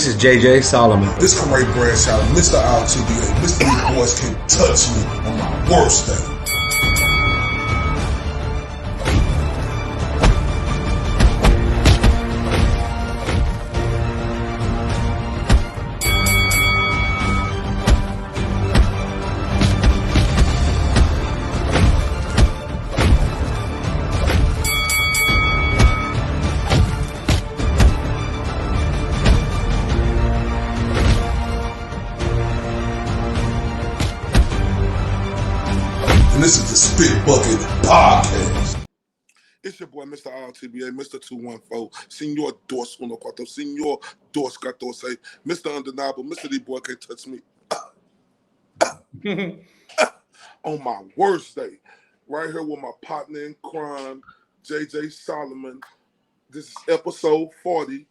This is JJ Solomon. This Corey Bradshaw, Mr. RTBA. Mr. These boys can't touch me on my worst day. And this is the Spit Bucket Podcast. It's your boy, Mr. RTBA, Mr. 214, Senor 214, Senor 214, Mr. Undeniable, Mr. D boy can't touch me. On my worst day, right here with my partner in crime, JJ Solomon. This is episode 40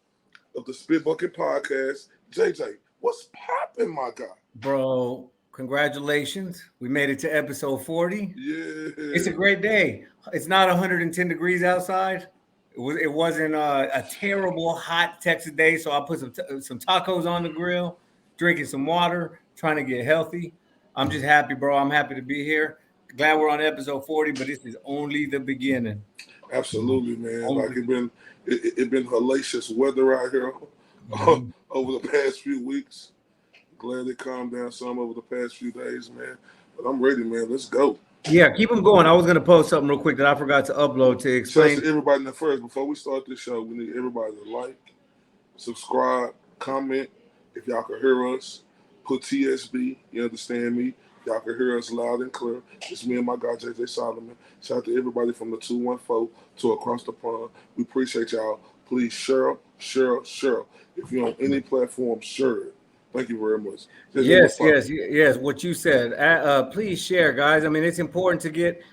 of the Spit Bucket Podcast. JJ, what's popping, my guy? Bro, congratulations. We made it to episode 40. Yeah. It's a great day. It's not 110 degrees outside. It wasn't a terrible hot Texas day, so I put some tacos on the grill, drinking some water, trying to get healthy. I'm just happy, bro. I'm happy to be here. Glad we're on episode 40, but this is only the beginning. Absolutely, man. Like it been hellacious weather out here over the past few weeks. Glad it calmed down some over the past few days, man. But I'm ready, man. Let's go. Yeah, keep them going. I was going to post something real quick that I forgot to upload to explain. Shout out to everybody in the first. Before we start this show, we need everybody to like, subscribe, comment. If y'all can hear us, put TSB. You understand me? Y'all can hear us loud and clear. It's me and my guy, JJ Solomon. Shout out to everybody from the 214 to across the pond. We appreciate y'all. Please share. If you're on any platform, share it. Thank you very much. Yes. What you said. Please share, guys. I mean, it's important to get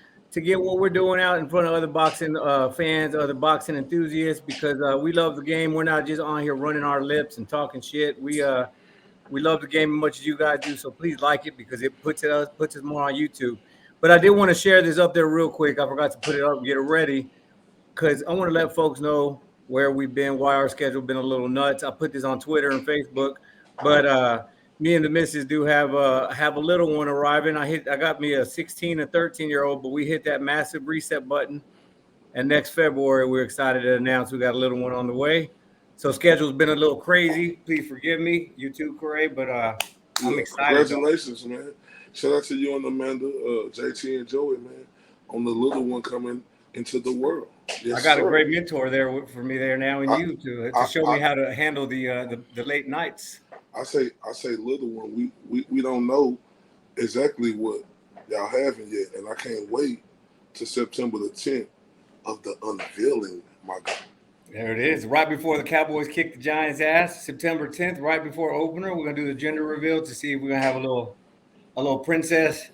what we're doing out in front of other boxing fans, other boxing enthusiasts, because we love the game. We're not just on here running our lips and talking shit. We love the game as much as you guys do. So please like it because it puts us more on YouTube. But I did want to share this up there real quick. I forgot to put it up and get it ready because I want to let folks know where we've been, why our schedule been a little nuts. I put this on Twitter and Facebook. But me and the missus do have a little one arriving. I got me a 16 and 13-year-old, but we hit that massive reset button. And next February, we're excited to announce we got a little one on the way. So schedule's been a little crazy. Please forgive me, you too, Corey, but I'm excited. Congratulations, man. Shout out to you and Amanda, JT and Joey, man, on the little one coming into the world. Yes, I got a great mentor there for me there now, and you to show me how to handle the late nights. I say little one. We don't know exactly what y'all having yet, and I can't wait to September the 10th of the unveiling, my God. There it is. Right before the Cowboys kick the Giants' ass, September 10th, right before opener, we're gonna do the gender reveal to see if we're gonna have a little princess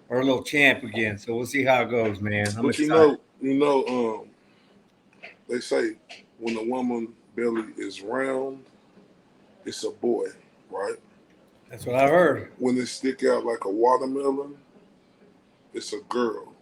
or a little champ again. So we'll see how it goes, man. I'm excited. you know, they say when a woman belly is round, it's a boy, right? That's what I heard. When it stick out like a watermelon, it's a girl.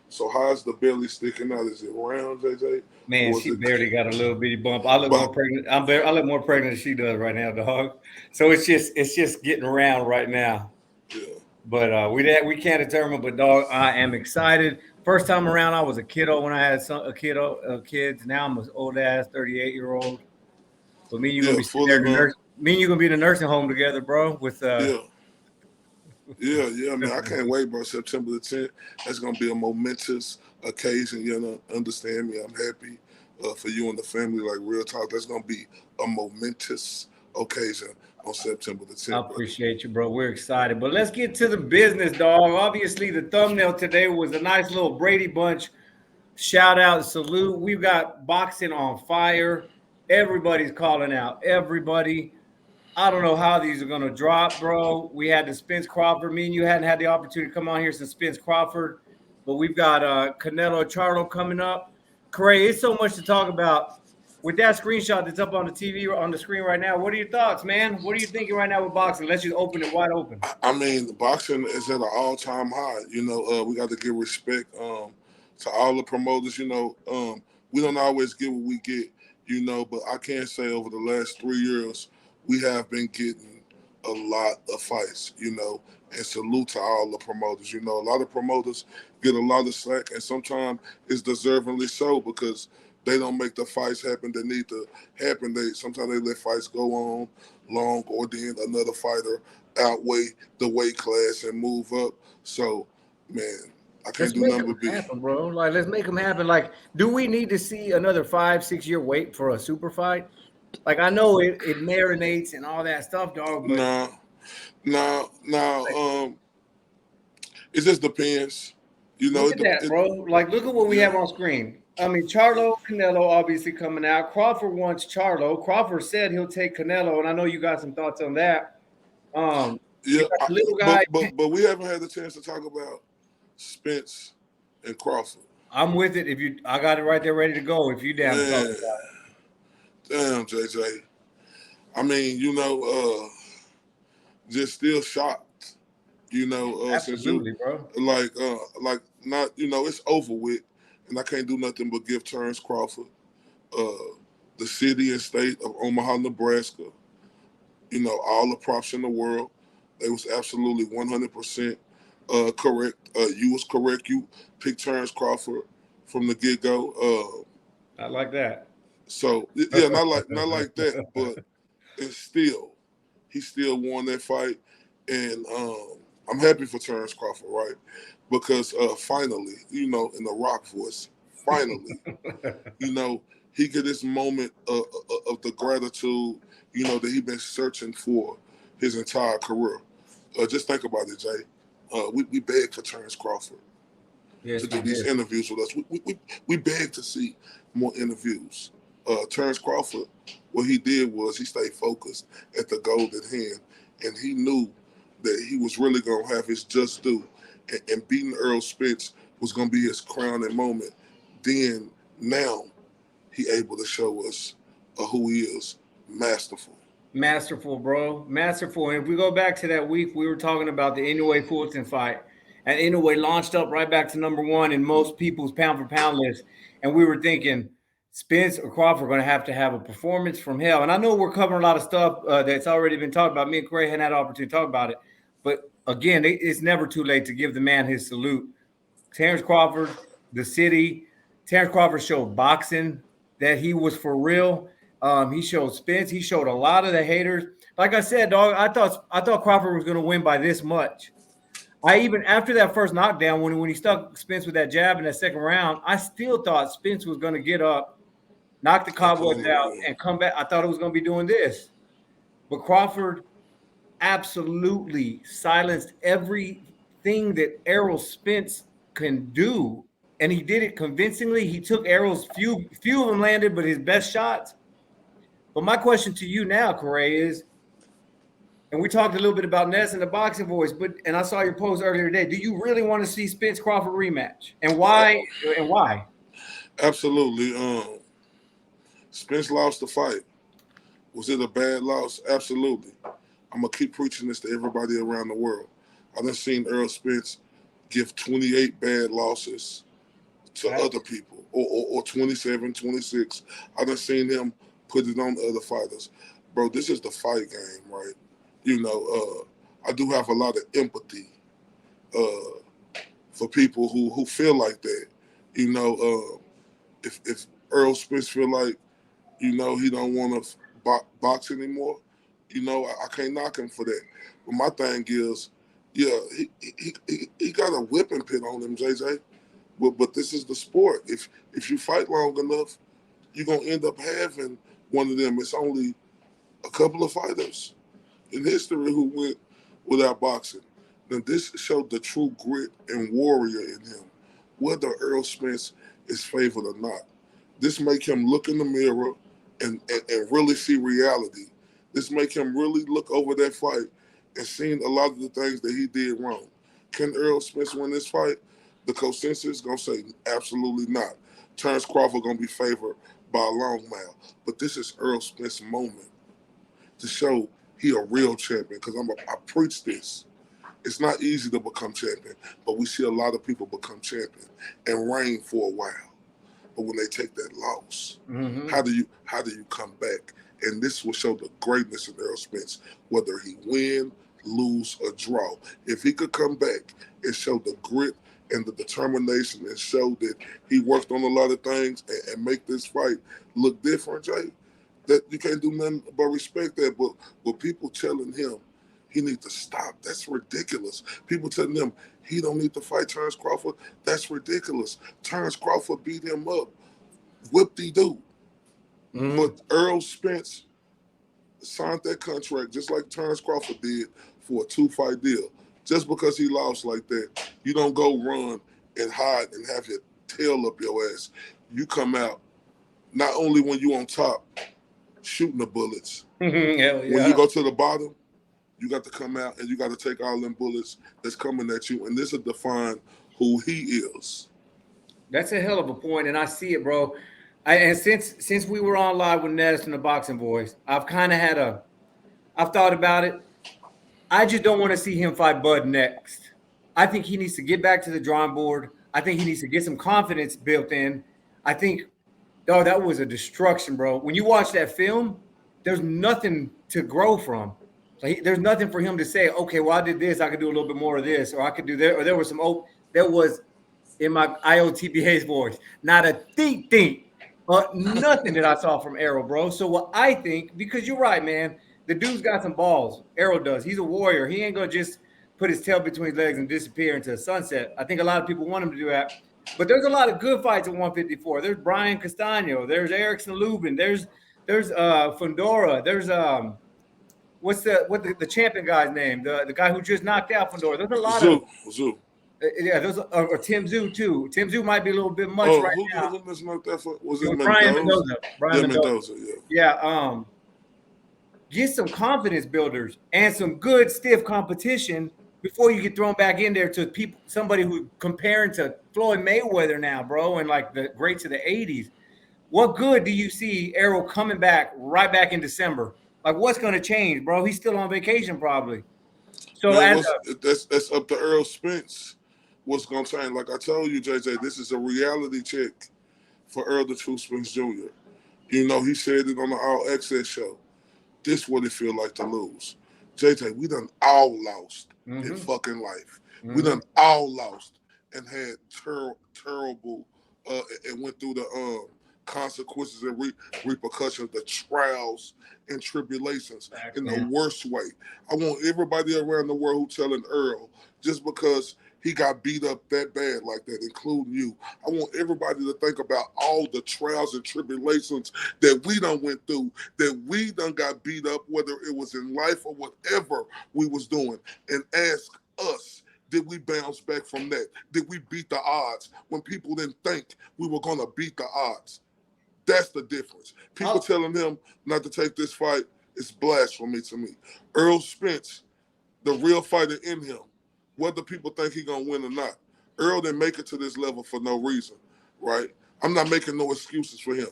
So how's the belly sticking out? Is it round, JJ? Man, she barely got a little bitty bump. I look more pregnant. I look more pregnant than she does right now, dog. So it's just getting around right now. Yeah. But we can't determine. But dog, I am excited. First time around, I was a kiddo when I had kids. Now I'm an old ass 38-year-old. But me and you gonna be sitting there. Me and you gonna be in the nursing home together, bro. With Yeah, man. I can't wait, bro. September the 10th. That's gonna be a momentous occasion. You know, understand me. I'm happy for you and the family. Like real talk, that's gonna be a momentous occasion on September the 10th. I appreciate you, bro. We're excited. But let's get to the business, dog. Obviously, the thumbnail today was a nice little Brady Bunch shout out, salute. We've got boxing on fire. Everybody's calling out. Everybody. I don't know how these are going to drop, bro. We had the Spence Crawford. Me and you hadn't had the opportunity to come on here since Spence Crawford. But we've got Canelo Charlo coming up. Corey, it's so much to talk about. With that screenshot that's up on the TV, on the screen right now, what are your thoughts, man? What are you thinking right now with boxing? Let's just open it wide open. I mean, boxing is at an all-time high. You know, we got to give respect to all the promoters. You know, we don't always get what we get, you know, but I can say over the last 3 years, we have been getting a lot of fights, you know, and salute to all the promoters. You know, a lot of promoters get a lot of slack, and sometimes it's deservingly so because they don't make the fights happen that need to happen. Sometimes they let fights go on long, or then another fighter outweigh the weight class and move up. So, man, I can't Let's do make nothing them but be. happen, bro. Like, let's make them happen. Like, do we need to see another 5-6 year wait for a super fight? Like, I know it marinates and all that stuff, dog, but Nah, it just depends. You know, look at that, bro. Like, look at what we yeah. have on screen. I mean, Charlo, Canelo obviously coming out. Crawford wants Charlo. Crawford said he'll take Canelo, and I know you got some thoughts on that. You Yeah, got the little guy. but we haven't had the chance to talk about Spence and Crawford. I'm with it. I got it right there, ready to go. If you down to talk Man, about it. damn, JJ. I mean, you know, just still shocked. You know, since you Absolutely, bro. like not, you know, it's over with, and I can't do nothing but give Terrence Crawford, the city and state of Omaha, Nebraska, you know, all the props in the world. They was absolutely 100% correct. You was correct. You picked Terrence Crawford from the get go. Not like that. So yeah, not like that, but it's still he still won that fight, and I'm happy for Terrence Crawford, right? Because finally, you know, in the Rock voice, finally, you know, he get this moment of the gratitude, you know, that he been searching for his entire career. Just think about it, Jay. We begged for Terrence Crawford Yes, to we do these did. interviews with us. We begged to see more interviews. Terrence Crawford, what he did was he stayed focused at the goal at hand, and he knew that he was really going to have his just due, and beating Earl Spence was going to be his crowning moment. Then now he able to show us who he is, masterful. Masterful, bro. Masterful. And if we go back to that week, we were talking about the Inoue Fulton fight. And Inoue launched up right back to number one in most people's pound for pound list. And we were thinking Spence or Crawford are going to have a performance from hell. And I know we're covering a lot of stuff that's already been talked about. Me and Corey hadn't had an opportunity to talk about it. But again, it's never too late to give the man his salute. Terrence Crawford, the city. Terrence Crawford showed boxing that he was for real. He showed Spence. He showed a lot of the haters. Like I said, dog, I thought Crawford was going to win by this much. I even after that first knockdown, when he stuck Spence with that jab in that second round, I still thought Spence was going to get up, knock the cobwebs out, and come back. I thought it was going to be doing this, but Crawford absolutely silenced everything that Errol Spence can do, and he did it convincingly. He took Errol's few of them landed, but his best shots. But my question to you now, Corey, is, and we talked a little bit about Ness and the boxing voice, and I saw your post earlier today. Do you really want to see Spence Crawford rematch, and why? And why? Absolutely. Spence lost the fight. Was it a bad loss? Absolutely. I'm gonna keep preaching this to everybody around the world. I done seen Earl Spence give 28 bad losses to other people, or 27, 26. I done seen him put it on other fighters. Bro, this is the fight game, right? You know, I do have a lot of empathy for people who feel like that. You know, if Earl Spence feel like, you know, he don't want to box anymore, you know, I can't knock him for that. But my thing is, yeah, he got a whipping pit on him, JJ. But this is the sport. If you fight long enough, you're gonna end up having one of them. It's only a couple of fighters in history who went without boxing. Now this showed the true grit and warrior in him, whether Earl Spence is favored or not. This make him look in the mirror and really see reality. This make him really look over that fight and seeing a lot of the things that he did wrong. Can Earl Spence win this fight? The consensus is gonna say absolutely not. Terrence Crawford gonna be favored by a long mile. But this is Earl Spence's moment to show he a real champion. Because I preach this. It's not easy to become champion, but we see a lot of people become champion and reign for a while. But when they take that loss, how do you come back And this will show the greatness in Errol Spence, whether he win, lose, or draw. If he could come back and show the grit and the determination and show that he worked on a lot of things and make this fight look different, Jay, that you can't do nothing but respect that. But with people telling him he needs to stop, that's ridiculous. People telling him he don't need to fight Terrence Crawford, that's ridiculous. Terrence Crawford beat him up. Whoop-de-doo. But Errol Spence signed that contract just like Terrence Crawford did for a 2-fight deal. Just because he lost like that, you don't go run and hide and have your tail up your ass. You come out not only when you on top shooting the bullets. Hell yeah. When you go to the bottom, you got to come out and you got to take all them bullets that's coming at you. And this will define who he is. That's a hell of a point, and I see it, bro. And since we were on live with Ness and the Boxing Voice, I've thought about it. I just don't want to see him fight Bud next. I think he needs to get back to the drawing board. I think he needs to get some confidence built in. I think, that was a destruction, bro. When you watch that film, there's nothing to grow from. Like, there's nothing for him to say, okay, well, I did this, I could do a little bit more of this, or I could do that, or there was in my IOTBA's voice, not a think. Nothing that I saw from Errol, bro. So what I think, because you're right, man, the dude's got some balls. Errol does. He's a warrior. He ain't going to just put his tail between his legs and disappear into the sunset. I think a lot of people want him to do that. But there's a lot of good fights at 154. There's Brian Castano. There's Erickson Lubin. There's Fundora. There's what's the champion guy's name? The guy who just knocked out Fundora. There's a lot of Zoo. Yeah, there's or Tim Tszyu too. Tim Tszyu might be a little bit much right now. Who knocked that for? Was it Brian Mendoza? Brian Mendoza. Yeah. Get some confidence builders and some good stiff competition before you get thrown back in there to somebody who comparing to Floyd Mayweather now, bro, and like the greats of the 80s. What good do you see Errol coming back right back in December? Like, what's going to change, bro? He's still on vacation probably. So that's up to Errol Spence. What's going to change? Like I told you, JJ, this is a reality check for Earl the True Spence Jr. You know, he said it on the All Access show. This what it feel like to lose. JJ, we done all lost in fucking life. We done all lost and had terrible and went through the consequences and repercussions, the trials and tribulations in the worst way. I want everybody around the world who telling Earl, just because he got beat up that bad like that, including you, I want everybody to think about all the trials and tribulations that we done went through, that we done got beat up, whether it was in life or whatever we was doing, and ask us, did we bounce back from that? Did we beat the odds when people didn't think we were going to beat the odds? That's the difference. People telling him not to take this fight is blasphemy to me. Errol Spence, the real fighter in him, whether people think he's going to win or not, Earl didn't make it to this level for no reason, right? I'm not making no excuses for him.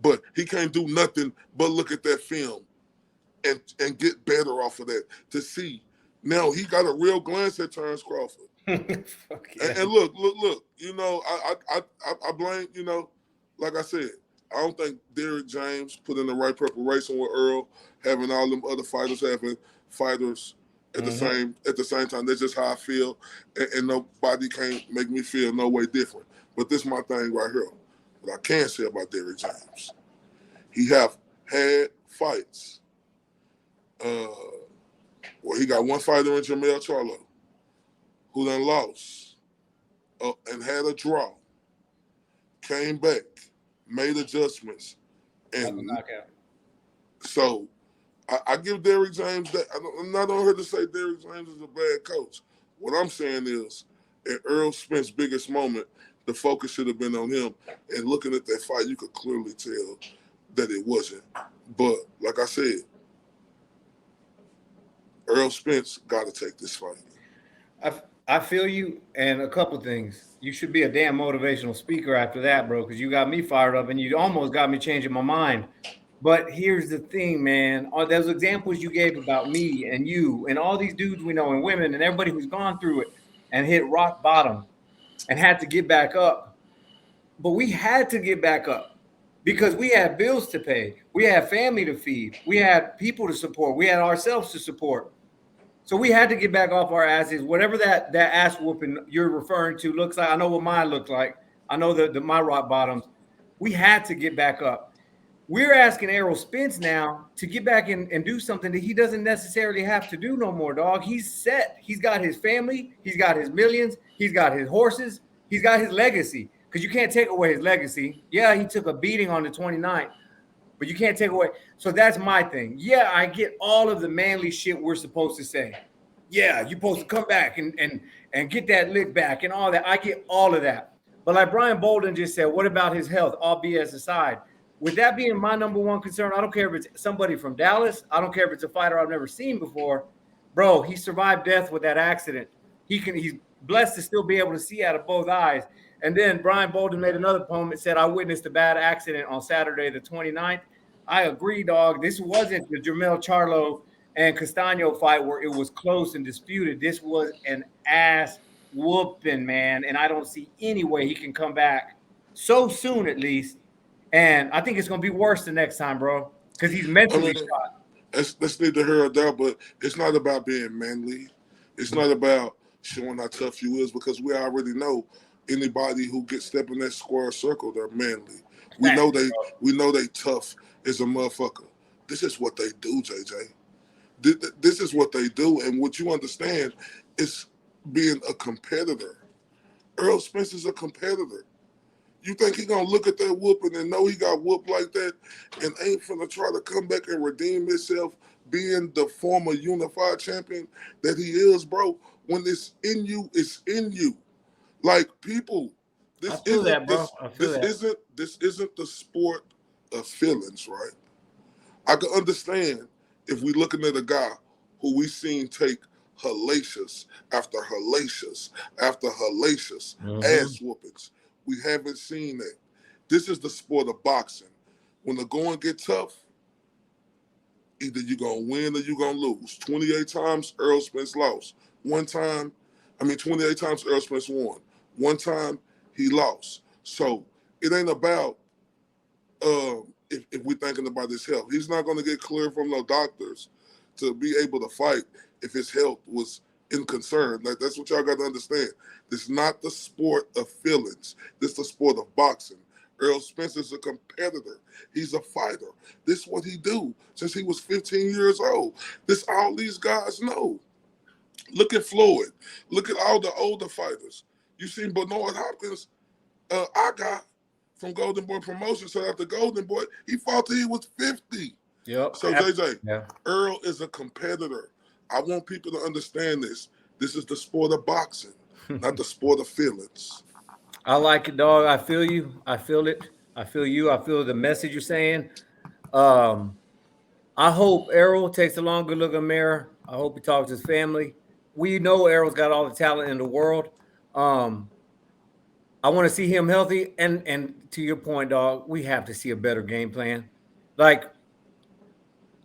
But he can't do nothing but look at that film and get better off of that to see. Now he got a real glance at Terrence Crawford. And look, you know, I blame, you know, like I said, I don't think Derrick James put in the right preparation with Earl, having all them other fighters having fighters at the same time. That's just how I feel, and nobody can't make me feel no way different. But this is my thing right here. What I can say about Derrick James, he have had fights. Well, he got one fighter in Jamel Charlo who then lost and had a draw, came back, made adjustments, and so I give Derrick James that. I'm not on here to say Derrick James is a bad coach. What I'm saying is, at Errol Spence's biggest moment, the focus should have been on him. And looking at that fight, you could clearly tell that it wasn't. But like I said, Errol Spence got to take this fight. I feel you, and a couple things. You should be a damn motivational speaker after that, bro, because you got me fired up, and you almost got me changing my mind. But here's the thing, man. All those examples you gave about me and you and all these dudes we know and women and everybody who's gone through it and hit rock bottom and had to get back up. But we had to get back up because we had bills to pay. We had family to feed. We had people to support. We had ourselves to support. So we had to get back off our asses. Whatever that ass whooping you're referring to looks like, I know what mine looked like. I know the my rock bottoms. We had to get back up. We're asking Errol Spence now to get back and do something that he doesn't necessarily have to do no more, dog. He's set. He's got his family. He's got his millions. He's got his horses. He's got his legacy, because you can't take away his legacy. Yeah, he took a beating on the 29th, but you can't take away. So that's my thing. Yeah, I get all of the manly shit we're supposed to say. Yeah, you're supposed to come back and get that lick back and all that. I get all of that. But like Brian Bolden just said, what about his health? All BS aside. With that being my number one concern, I don't care if it's somebody from Dallas. I don't care if it's a fighter I've never seen before. Bro, he survived death with that accident. He's blessed to still be able to see out of both eyes. And then Brian Bolden made another poem that said, I witnessed a bad accident on Saturday the 29th. I agree, dog. This wasn't the Jermell Charlo and Castano fight where it was close and disputed. This was an ass whooping, man. And I don't see any way he can come back so soon, at least. And I think it's going to be worse the next time, bro, because he's mentally shot. That's neither here or there, but it's not about being manly. It's not about showing how tough you is, because we already know anybody who gets step in that square circle, they're manly. We know they tough as a motherfucker. This is what they do, JJ. This is what they do, and what you understand is being a competitor. Errol Spence is a competitor. You think he gonna look at that whooping and know he got whooped like that and ain't finna try to come back and redeem himself, being the former unified champion that he is, bro? When it's in you, it's in you. Like, people, this isn't the sport of feelings, right? I can understand if we looking at a guy who we seen take hellacious after hellacious after hellacious ass whoopings. We haven't seen that. This is the sport of boxing. When the going get tough, either you're going to win or you're going to lose. 28 times, Errol Spence lost. 28 times Errol Spence won. One time, he lost. So it ain't about if we're thinking about his health. He's not going to get cleared from no doctors to be able to fight if his health was in concern. Like, that's what y'all got to understand. This is not the sport of feelings. This is the sport of boxing. Errol Spence is a competitor. He's a fighter. This is what he do since he was 15 years old. This all these guys know. Look at Floyd. Look at all the older fighters. You seen Bernard Hopkins, I got from Golden Boy Promotions. So after Golden Boy, he fought till he was 50. Yep. So JJ, Earl is a competitor. I want people to understand this. This is the sport of boxing, not the sport of feelings. I like it, dog. I feel you. I feel it. I feel you. I feel the message you're saying. I hope Errol takes a long good look in the mirror. I hope he talks to his family. We know Errol's got all the talent in the world. I want to see him healthy. And to your point, dog, we have to see a better game plan. Like,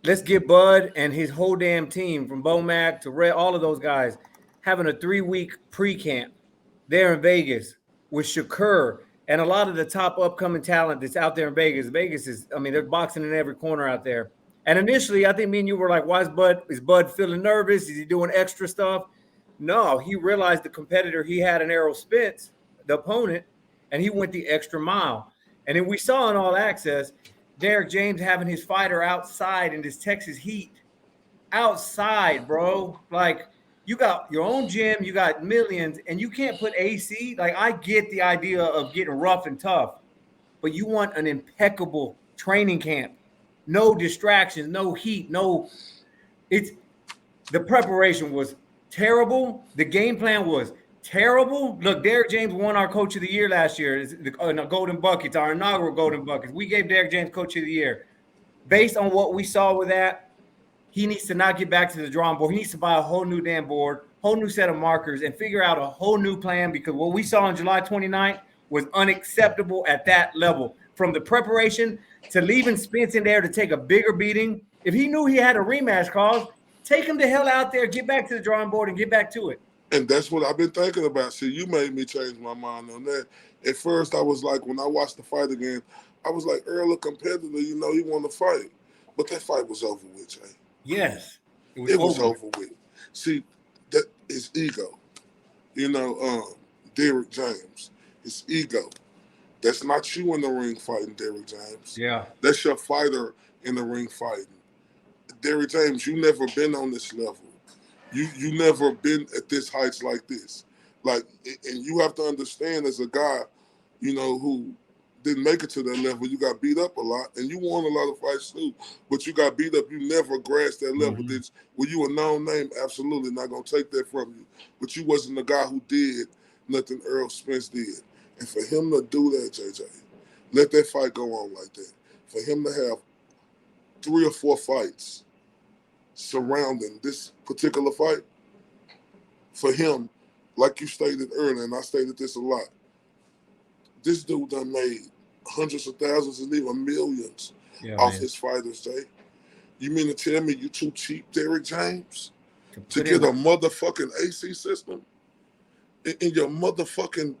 let's get Bud and his whole damn team, from Bomac to Red, all of those guys, having a 3-week pre-camp there in Vegas with Shakur and a lot of the top upcoming talent that's out there in Vegas. Vegas is, they're boxing in every corner out there. And initially, I think me and you were like, why is Bud feeling nervous? Is he doing extra stuff? No, he realized the competitor he had in Errol Spence, the opponent, and he went the extra mile. And then we saw in All Access, Derek James having his fighter outside in this Texas heat. Outside, bro. Like, you got your own gym, you got millions, and you can't put AC. Like, I get the idea of getting rough and tough, but you want an impeccable training camp. No distractions, no heat, the preparation was terrible. The game plan was terrible. Look, Derek James won our Coach of the Year last year, the Golden Buckets, our inaugural Golden Buckets. We gave Derek James Coach of the Year. Based on what we saw with that, he needs to not get back to the drawing board. He needs to buy a whole new damn board, whole new set of markers, and figure out a whole new plan, because what we saw on July 29th was unacceptable at that level. From the preparation to leaving Spence in there to take a bigger beating. If he knew he had a rematch cause, take him the hell out there, get back to the drawing board, and get back to it. And that's what I've been thinking about. See, you made me change my mind on that. At first, I was like, when I watched the fight again, I was like, Earl a competitor, you know, he won the fight. But that fight was over with, Jay. Yes, It was over with. See, that is ego. You know, Derrick James, his ego. That's not you in the ring fighting, Derrick James. Yeah. That's your fighter in the ring fighting. Derrick James, you never been on this level. You never been at this heights like this. Like, and you have to understand as a guy, you know, who didn't make it to that level, you got beat up a lot, and you won a lot of fights too, but you got beat up. You never grasped that level. Were you a known name? Absolutely not going to take that from you. But you wasn't the guy who did nothing Earl Spence did. And for him to do that, JJ, let that fight go on like that, for him to have 3 or 4 fights surrounding this particular fight, for him, like you stated earlier, and I stated this a lot, this dude done made hundreds of thousands and even millions off his fighters, Jay. You mean to tell me you too cheap, Derrick James, to get a motherfucking AC system in your motherfucking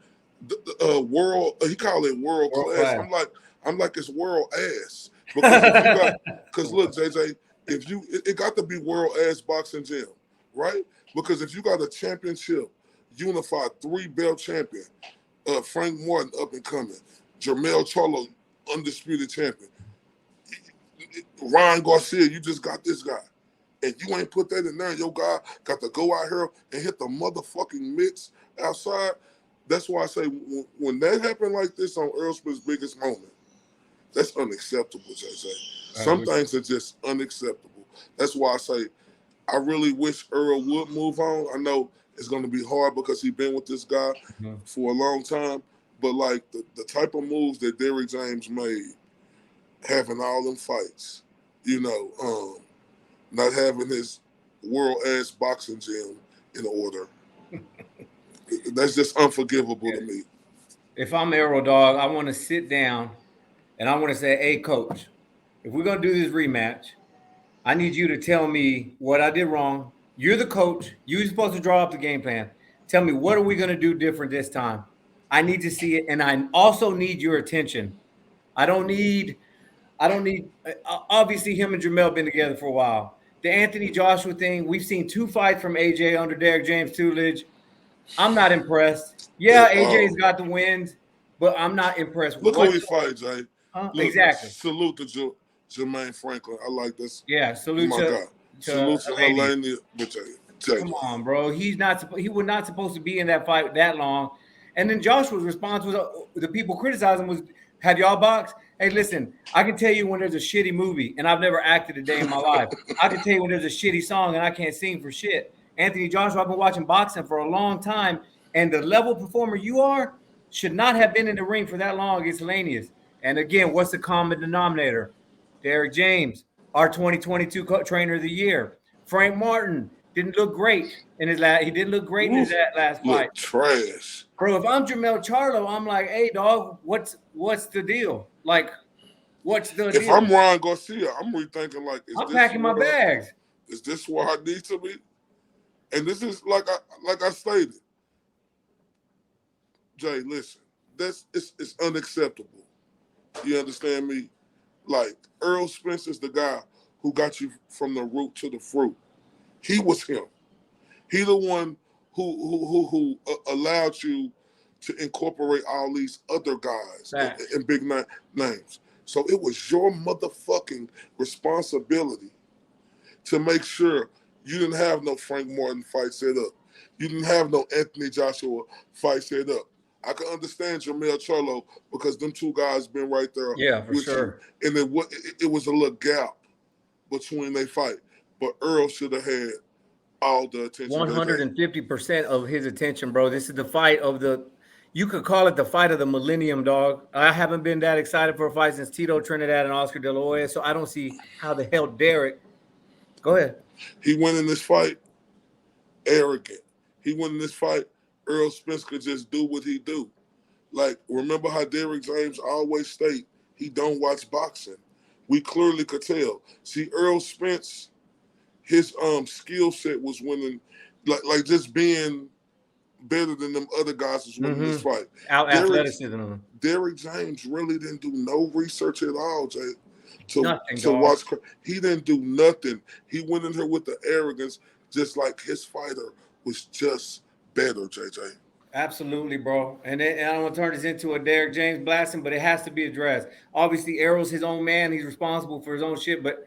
world? He call it world class. I'm like it's world ass. Because if you got, because look, JJ, if you it got to be world ass boxing gym, right? Because if you got a championship, unified 3-belt champion, Frank Martin up and coming, Jermell Charlo undisputed champion, Ryan Garcia, you just got this guy, and you ain't put that in there. And your guy got to go out here and hit the motherfucking mitts outside. That's why I say when that happened like this on Earl Smith's biggest moment, that's unacceptable, JJ. Some things are just unacceptable. That's why I say I really wish Earl would move on. I know it's going to be hard because he's been with this guy for a long time, but like the type of moves that Derrick James made, having all them fights, you know, not having his world-ass boxing gym in order, that's just unforgivable to me. If I'm Arrow Dog, I want to sit down and I want to say, hey, coach, if we're going to do this rematch, I need you to tell me what I did wrong. You're the coach. You're supposed to draw up the game plan. Tell me, what are we going to do different this time? I need to see it, and I also need your attention. I don't need. Obviously, him and Jermell been together for a while. The Anthony Joshua thing, we've seen 2 fights from AJ under Derrick James Tutelage. I'm not impressed. Yeah, AJ's got the wins, but I'm not impressed. Look who he fight, Jay. Look, exactly. Salute to Jermaine Franklin. I like this. Yeah, salute to Alycia. Come on, bro. He was not supposed to be in that fight that long. And then Joshua's response was the people criticizing was, have y'all boxed? Hey, listen, I can tell you when there's a shitty movie, and I've never acted a day in my life. I can tell you when there's a shitty song, and I can't sing for shit. Anthony Joshua, I've been watching boxing for a long time, and the level performer you are should not have been in the ring for that long against Lanius. And again, what's the common denominator? Derrick James, our 2022 trainer of the year. Frank Martin didn't look great in his last. He didn't look great in his last fight. Look trash, bro. If I'm Jermell Charlo, I'm like, hey, dog, what's the deal? Like, what's the deal? If I'm Ryan Garcia, I'm rethinking. Like, I'm packing my bags. Is this where I need to be? And this is like I stated, Jay. Listen, it's unacceptable. You understand me? Like, Earl Spence is the guy who got you from the root to the fruit. He was him. He the one who allowed you to incorporate all these other guys and big names. So it was your motherfucking responsibility to make sure you didn't have no Frank Martin fight set up. You didn't have no Anthony Joshua fight set up. I can understand Jermell Charlo because them 2 guys been right there. Yeah, for sure. You. And it was a little gap between they fight. But Earl should have had all the attention. 150% of his attention, bro. This is the fight of you could call it the fight of the millennium, dog. I haven't been that excited for a fight since Tito Trinidad and Oscar De La Hoya, so I don't see how the hell Derrick. Go ahead. He went in this fight arrogant. He went in this fight, Earl Spence could just do what he do. Like, remember how Derrick James always state he don't watch boxing. We clearly could tell. See, Earl Spence, his skill set was winning, like just being better than them other guys that's winning this fight. Out athleticism. Derrick James really didn't do no research at all, Jay. Nothing, To watch, he didn't do nothing. He went in here with the arrogance, just like his fighter was just better, JJ. Absolutely, bro. And I don't want to turn this into a Derrick James blasting, but it has to be addressed. Obviously, Errol's his own man. He's responsible for his own shit. But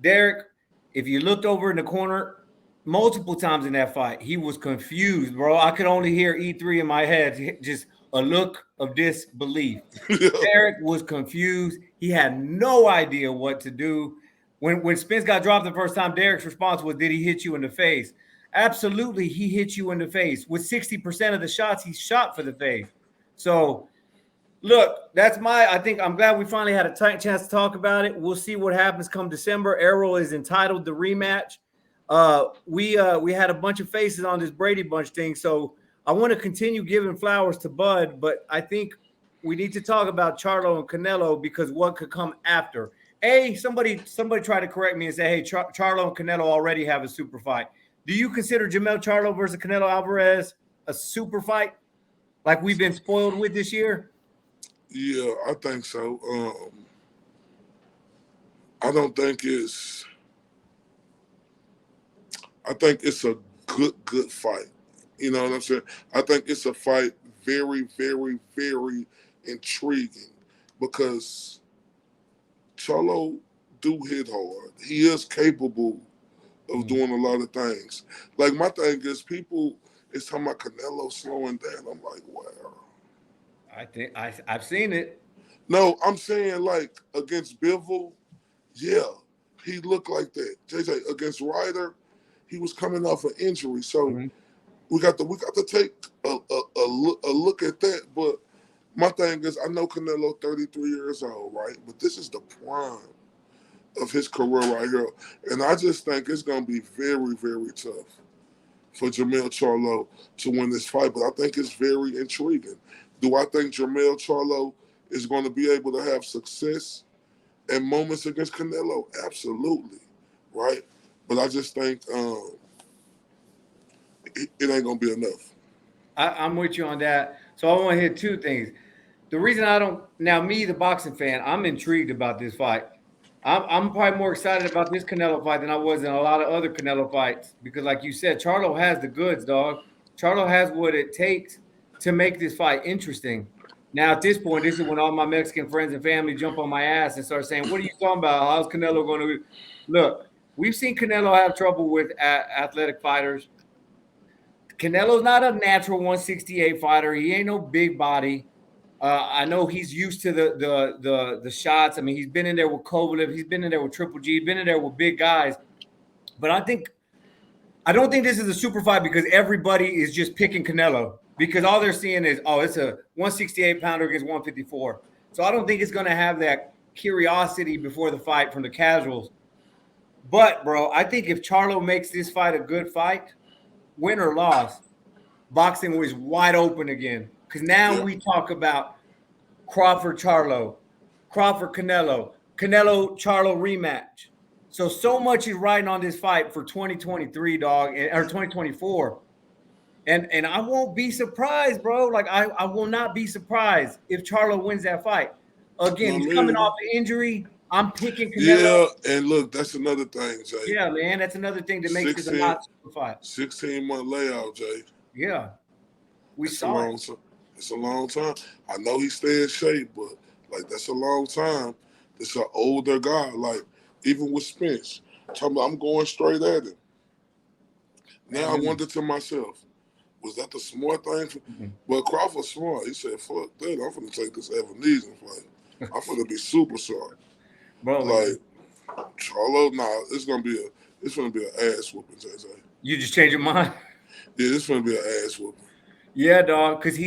Derrick, if you looked over in the corner multiple times in that fight, he was confused, bro. I could only hear E3 in my head, just a look of disbelief. Derrick was confused. He had no idea what to do. When Spence got dropped the first time, Derrick's response was, did he hit you in the face? Absolutely, he hit you in the face. With 60% of the shots, he shot for the face. So, look, I think I'm glad we finally had a tight chance to talk about it. We'll see what happens come December. Errol is entitled to rematch. We had a bunch of faces on this Brady Bunch thing, so I want to continue giving flowers to Bud, but I think we need to talk about Charlo and Canelo because what could come after. Somebody tried to correct me and say, hey, Charlo and Canelo already have a super fight. Do you consider Jermell Charlo versus Canelo Alvarez a super fight like we've been spoiled with this year? Yeah, I think so. I don't think it's – I think it's a good fight. You know what I'm saying? I think it's a fight very, very, very intriguing because Charlo do hit hard. He is capable of doing a lot of things. Like, my thing is people is talking about Canelo slowing down. I'm like, wow. I think I've seen it. No, I'm saying, like, against Bivol, yeah, he looked like that. JJ, against Ryder, he was coming off an injury. So we got to take a look at that. But my thing is, I know Canelo 33 years old, right? But this is the prime of his career right here. And I just think it's going to be very, very tough for Jermell Charlo to win this fight. But I think it's very intriguing. Do I think Jermell Charlo is going to be able to have success and moments against Canelo? Absolutely, right? But I just think it ain't going to be enough. I'm with you on that. So I want to hit two things. The reason I don't – now, me, the boxing fan, I'm intrigued about this fight. I'm probably more excited about this Canelo fight than I was in a lot of other Canelo fights because, like you said, Charlo has the goods, dog. Charlo has what it takes to make this fight interesting. Now, at this point, this is when all my Mexican friends and family jump on my ass and start saying, what are you talking about? How's Canelo going to – look, we've seen Canelo have trouble with athletic fighters. Canelo's not a natural 168 fighter. He ain't no big body. I know he's used to the shots. I mean, he's been in there with Kovalev. He's been in there with Triple G. He's been in there with big guys. But I don't think this is a super fight because everybody is just picking Canelo because all they're seeing is, it's a 168-pounder against 154. So I don't think it's going to have that curiosity before the fight from the casuals. But, bro, I think if Charlo makes this fight a good fight, win or loss, boxing was wide open again. Because now we talk about Crawford-Charlo, Crawford-Canelo, Canelo-Charlo rematch. So much is riding on this fight for 2023, dog, or 2024. And I won't be surprised, bro. Like, I will not be surprised if Charlo wins that fight. Again, he's coming off an injury. I'm picking Canelo. Yeah, and look, that's another thing, Jay. Yeah, man, that's another thing that makes this a not super fight. 16-month layout, Jay. Yeah. We saw it. It's a long time. I know he stay in shape, but, like, that's a long time. It's an older guy. Like, even with Spence, I'm going straight at him. Now I wonder to myself, was that the smart thing? But Crawford's smart. He said, fuck that. I'm going to take this Evanescence fight. I'm going to be super smart. Bro, like, Charlo, it's going to be an ass whooping, JJ. You just change your mind? Yeah, it's going to be an ass whooping. Yeah, dog, because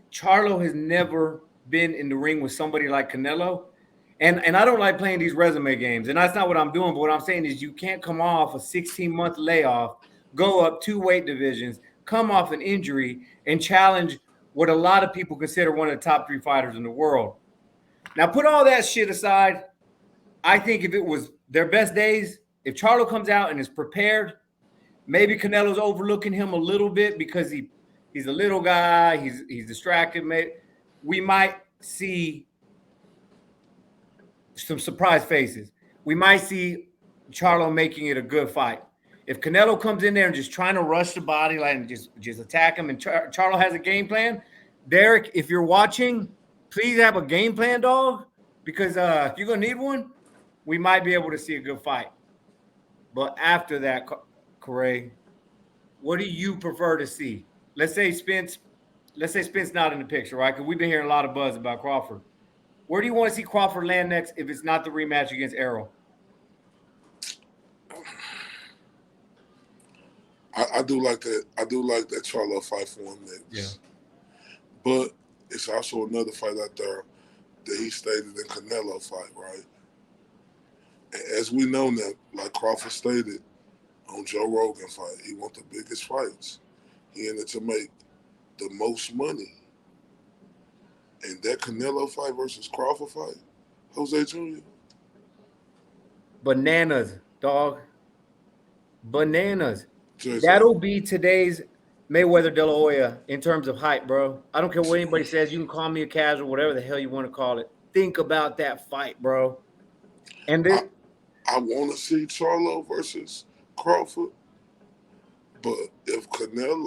Charlo has never been in the ring with somebody like Canelo. And I don't like playing these resume games. And that's not what I'm doing. But what I'm saying is you can't come off a 16-month layoff, go up 2 weight divisions, come off an injury, and challenge what a lot of people consider one of the top 3 fighters in the world. Now, put all that shit aside. I think if it was their best days, if Charlo comes out and is prepared, maybe Canelo's overlooking him a little bit because he He's a little guy. He's distracted. We might see some surprise faces. We might see Charlo making it a good fight. If Canelo comes in there and just trying to rush the body line and just attack him, and Charlo has a game plan, Derek, if you're watching, please have a game plan, dog, because if you're gonna need one, we might be able to see a good fight. But after that, Corey, what do you prefer to see? Let's say Spence not in the picture, right? Because we've been hearing a lot of buzz about Crawford. Where do you want to see Crawford land next if it's not the rematch against Errol? I do like that. I do like that Charlo fight for him next. Yeah. But it's also another fight out there that he stated in Canelo fight, right? And as we know now, like Crawford stated on Joe Rogan fight, he wants the biggest fights. He ended to make the most money. And that Canelo fight versus Crawford fight, Jose Jr. Bananas, dog. Bananas. Jason. That'll be today's Mayweather De La Hoya in terms of hype, bro. I don't care what anybody says. You can call me a casual, whatever the hell you want to call it. Think about that fight, bro. And then I want to see Charlo versus Crawford, but if Canelo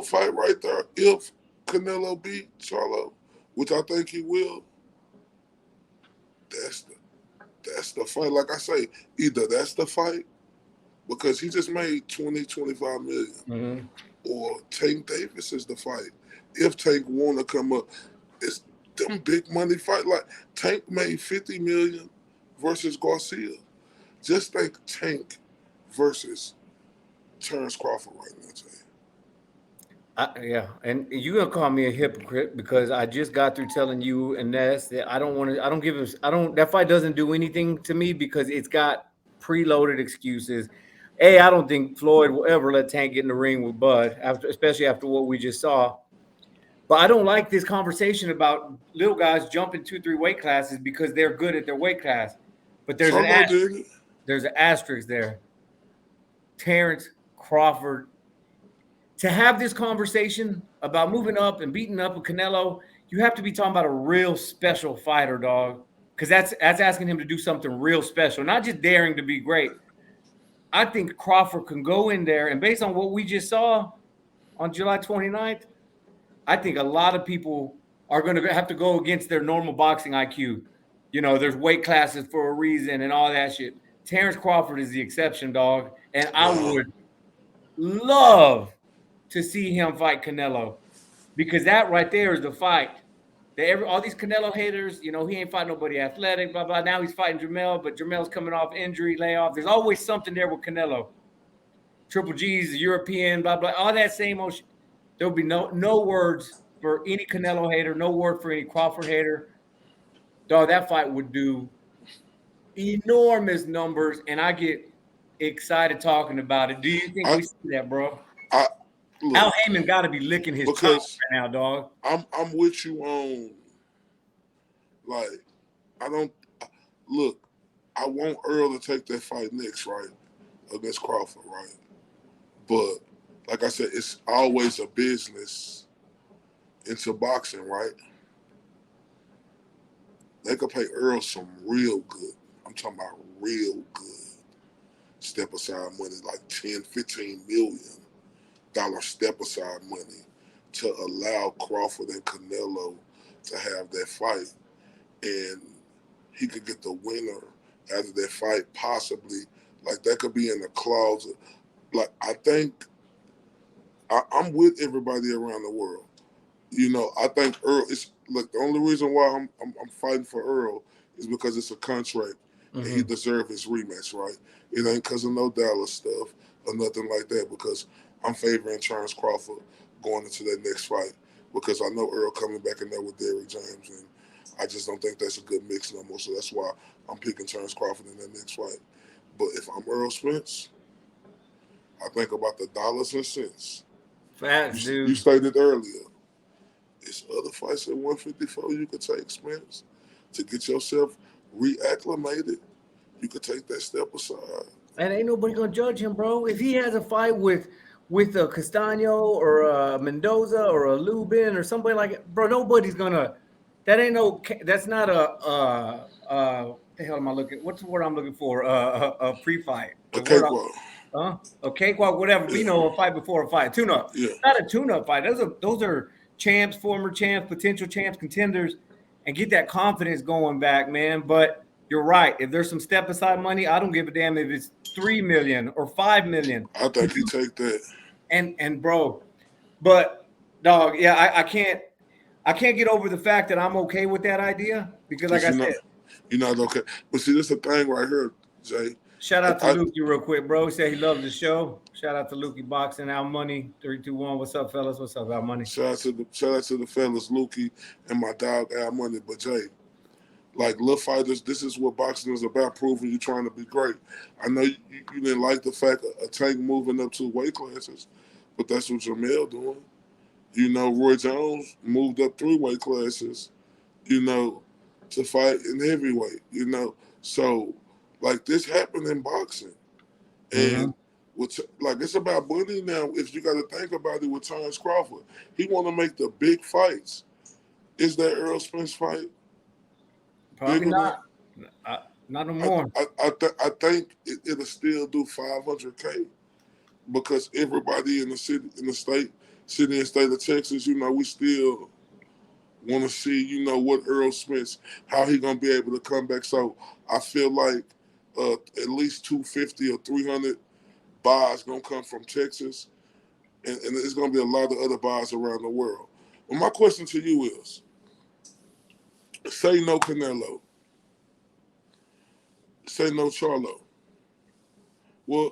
fight right there, if Canelo beat Charlo, which I think he will, that's the fight. Like I say, either that's the fight because he just made 25 million, or Tank Davis is the fight. If Tank want to come up, it's them big money fight. Like Tank made 50 million versus Garcia. Just think Tank versus Terrence Crawford right now, Jay. Yeah, and you're gonna call me a hypocrite because I just got through telling you and Ness that that fight doesn't do anything to me because it's got preloaded excuses. I don't think Floyd will ever let Tank get in the ring with Bud, especially after what we just saw. But I don't like this conversation about little guys jumping 2-3 weight classes because they're good at their weight class. But there's an asterisk. There's an asterisk there. Terrence Crawford. To have this conversation about moving up and beating up with Canelo, you have to be talking about a real special fighter, dog. Because that's asking him to do something real special, not just daring to be great. I think Crawford can go in there, and based on what we just saw on July 29th, I think a lot of people are going to have to go against their normal boxing IQ. You know, there's weight classes for a reason and all that shit. Terrence Crawford is the exception, dog. And I would love to see him fight Canelo because that right there is the fight. All these Canelo haters, you know, he ain't fighting nobody athletic, blah, blah. Now he's fighting Jamel, but Jamel's coming off injury, layoff. There's always something there with Canelo. Triple G's, European, blah, blah, all that same old shit. There'll be no words for any Canelo hater, no word for any Crawford hater. Dog, that fight would do enormous numbers, and I get excited talking about it. Do you think we see that, bro? Look, Al Heyman got to be licking his chops right now, dog. I'm with you on, like, I want Earl to take that fight next, right, against Crawford, right? But, like I said, it's always a business into boxing, right? They could pay Earl some real good, I'm talking about real good, step aside money, like 10, 15 million. Step aside money to allow Crawford and Canelo to have that fight, and he could get the winner out of that fight possibly. Like that could be in the clause. Like I think I'm with everybody around the world. You know, I think Earl is look. The only reason why I'm fighting for Earl is because it's a contract and he deserves his rematch, right? It ain't because of no Dallas stuff or nothing like that. Because I'm favoring Terrence Crawford going into that next fight because I know Earl coming back in there with Derrick James, and I just don't think that's a good mix no more. So that's why I'm picking Terrence Crawford in that next fight. But if I'm Earl Spence, I think about the dollars and cents. Facts, dude. You stated earlier, it's other fights at 154 you could take, Spence, to get yourself reacclimated. You could take that step aside. And ain't nobody gonna judge him, bro. If he has a fight with with a Castano or a Mendoza or a Lubin or somebody like it, bro, nobody's gonna. That ain't no. That's not a. What the hell am I looking? What's the word I'm looking for? A pre-fight. A The word. cakewalk. A cakewalk, whatever. But, Yeah. a fight before a fight. Tune-up. Yeah. Not a tune-up fight. Those are champs, former champs, potential champs, contenders, and get that confidence going back, man. But you're right. If there's some step aside money, I don't give a damn if it's 3 million or 5 million. I think he take that. And bro, but dog, yeah, I can't get over the fact that I'm okay with that idea because, like I said, you're not okay. But see, this is the thing right here, Jay. shout out to Lukey real quick, bro. He said he loves the show. Shout out to Lukey Boxing, Al Money, 321. What's up, fellas? What's up, Al Money? Shout out to the fellas, Lukey and my dog Al Money. But Jay, like little fighters, this is what boxing is about, proving you're trying to be great. I know you didn't like the fact of Tank moving up 2 weight classes, but that's what Jamel doing. Roy Jones moved up 3 weight classes, to fight in heavyweight, So, like, this happened in boxing. And it's about money now. If you got to think about it with Terrence Crawford, he want to make the big fights. Is that Errol Spence fight? Probably not. Not no more. I think it'll still do 500K because everybody in the city and state of Texas, we still want to see, what Errol Spence, how he gonna be able to come back. So I feel like at least 250 or 300 buys gonna come from Texas, and there's gonna be a lot of other buys around the world. But my question to you is, say no Canelo, say no Charlo. Well,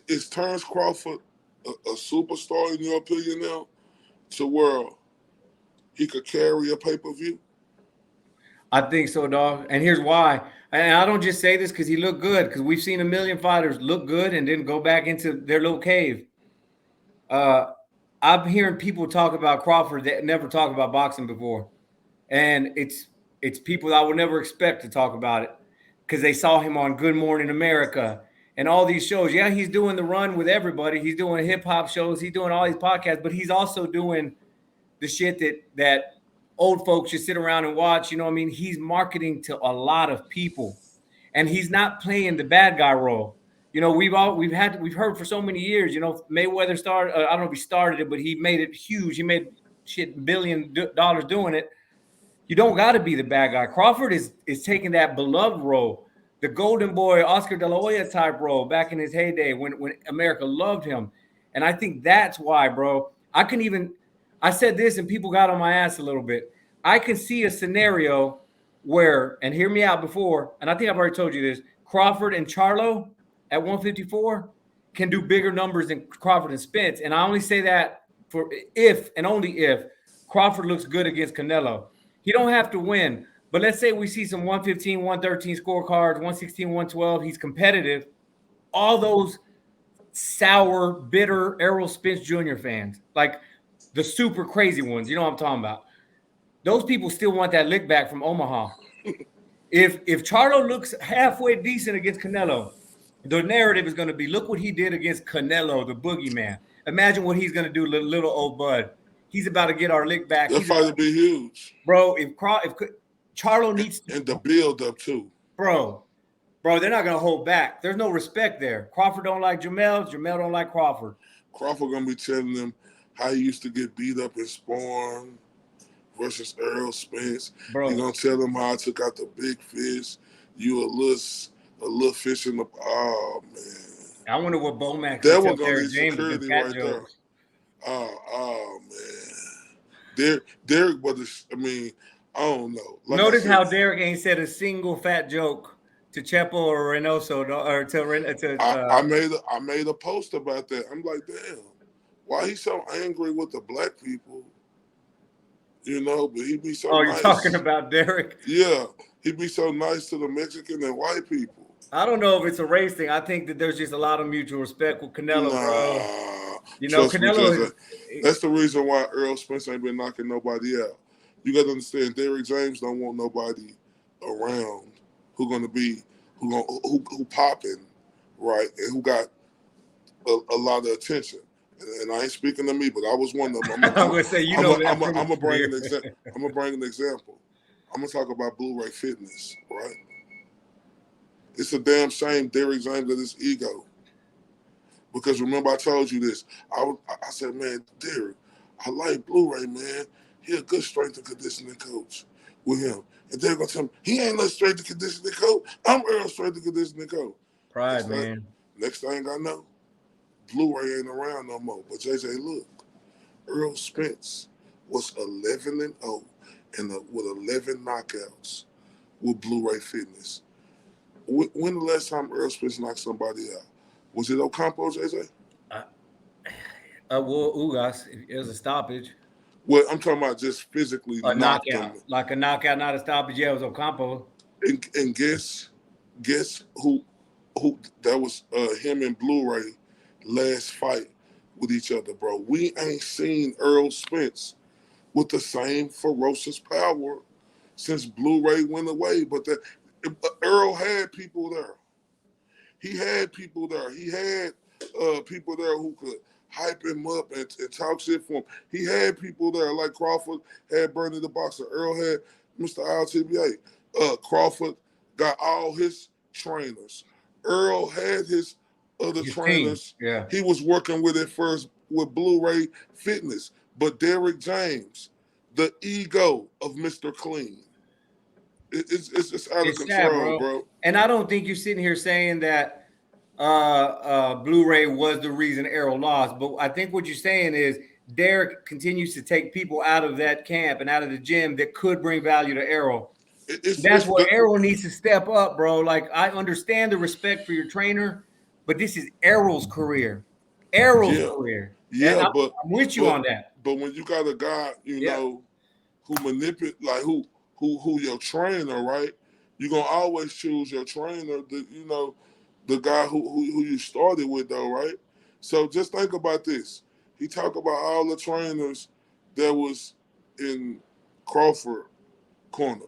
is Terrence Crawford a superstar in your opinion now, to where he could carry a pay-per-view? I think so, dog. And here's why. And I don't just say this because he looked good, because we've seen a million fighters look good and then go back into their little cave. I'm hearing people talk about Crawford that never talk about boxing before. And it's people I would never expect to talk about it because they saw him on Good Morning America and all these shows. Yeah, he's doing the run with everybody. He's doing hip-hop shows. He's doing all these podcasts, but he's also doing the shit that old folks should sit around and watch. He's marketing to a lot of people, and he's not playing the bad guy role. We've heard for so many years. Mayweather started. I don't know if he started it, but he made it huge. He made $1 billion doing it. You don't got to be the bad guy. Crawford is taking that beloved role, the golden boy, Oscar De La Hoya type role back in his heyday when America loved him, and I think that's why, bro. I said this and people got on my ass a little bit. I can see a scenario where, and hear me out before, and I think I've already told you this, Crawford and Charlo at 154 can do bigger numbers than Crawford and Spence. And I only say that for if and only if Crawford looks good against Canelo. He don't have to win. But let's say we see some 115, 113 scorecards, 116, 112. He's competitive. All those sour, bitter Errol Spence Jr. fans, like the super crazy ones, you know what I'm talking about. Those people still want that lick back from Omaha. If Charlo looks halfway decent against Canelo, the narrative is going to be, look what he did against Canelo, the boogeyman. Imagine what he's going to do, little old bud. He's about to get our lick back. That fight would be huge. Bro, if Charlo needs to. And the build up too. Bro, they're not going to hold back. There's no respect there. Crawford don't like Jamel. Jamel don't like Crawford. Crawford going to be telling them how he used to get beat up in Spawn versus Errol Spence. Bro. He's going to tell them how I took out the big fish. You a little fish in the, oh, man. I wonder what Bomax that was going to be security right there. Oh, man. Derek was, I don't know. Like notice how Derek ain't said a single fat joke to Chepo or Reynoso or to I made a post about that. I'm like, damn, why he so angry with the black people? But he be so nice. Oh, you're talking about Derek? Yeah, he be so nice to the Mexican and white people. I don't know if it's a race thing. I think that there's just a lot of mutual respect with Canelo, bro. Canelo. That's the reason why Errol Spence ain't been knocking nobody out. You got to understand, Derrick James don't want nobody around who popping, right, and who got a lot of attention. And I ain't speaking to me, but I was one of them. I'm gonna say I'm that. gonna bring an example. I'm gonna bring an example. I'm gonna talk about Blu-ray Fitness, right? It's a damn shame Derrick James of his ego. Because remember I told you this. I said, man, Derrick, I like Blu-ray, man. He a good strength and conditioning coach with him. And they're gonna tell me he ain't no strength and conditioning coach. I'm Earl strength and conditioning coach. Pride, man. Next thing I know, Blu-ray ain't around no more. But JJ, look, Earl Spence was 11-0 and with 11 knockouts with Blu-ray Fitness. When the last time Earl Spence knocked somebody out? Was it Ocampo, JJ? Well, Ugas, it was a stoppage. Well, I'm talking about just physically A knocked knockout. him. Like a knockout, not a stoppage. Yeah, it was Ocampo. And guess who that was him and Blu-ray last fight with each other, bro. We ain't seen Earl Spence with the same ferocious power since Blu-ray went away. But Earl had people there. He had people there. He had people there who could hype him up and talk shit for him. He had people there like Crawford had Bernie the Boxer. Earl had Mr. LTBA. Crawford got all his trainers. Earl had his other trainers. Yeah. He was working with it first with Blu-ray Fitness. But Derrick James, the ego of Mr. Clean, it's just out of control, sad, bro. And I don't think you're sitting here saying that Blu-ray was the reason Errol lost. But I think what you're saying is Derrick continues to take people out of that camp and out of the gym that could bring value to Errol. That's where Errol needs to step up, bro. Like, I understand the respect for your trainer, but this is Errol's career. Errol's career. Yeah, I'm with you on that. But when you got a guy, you know, who manipulate, like who your trainer, right? You're gonna always choose your trainer, the guy who you started with, though, right? So just think about this. He talked about all the trainers that was in Crawford corner.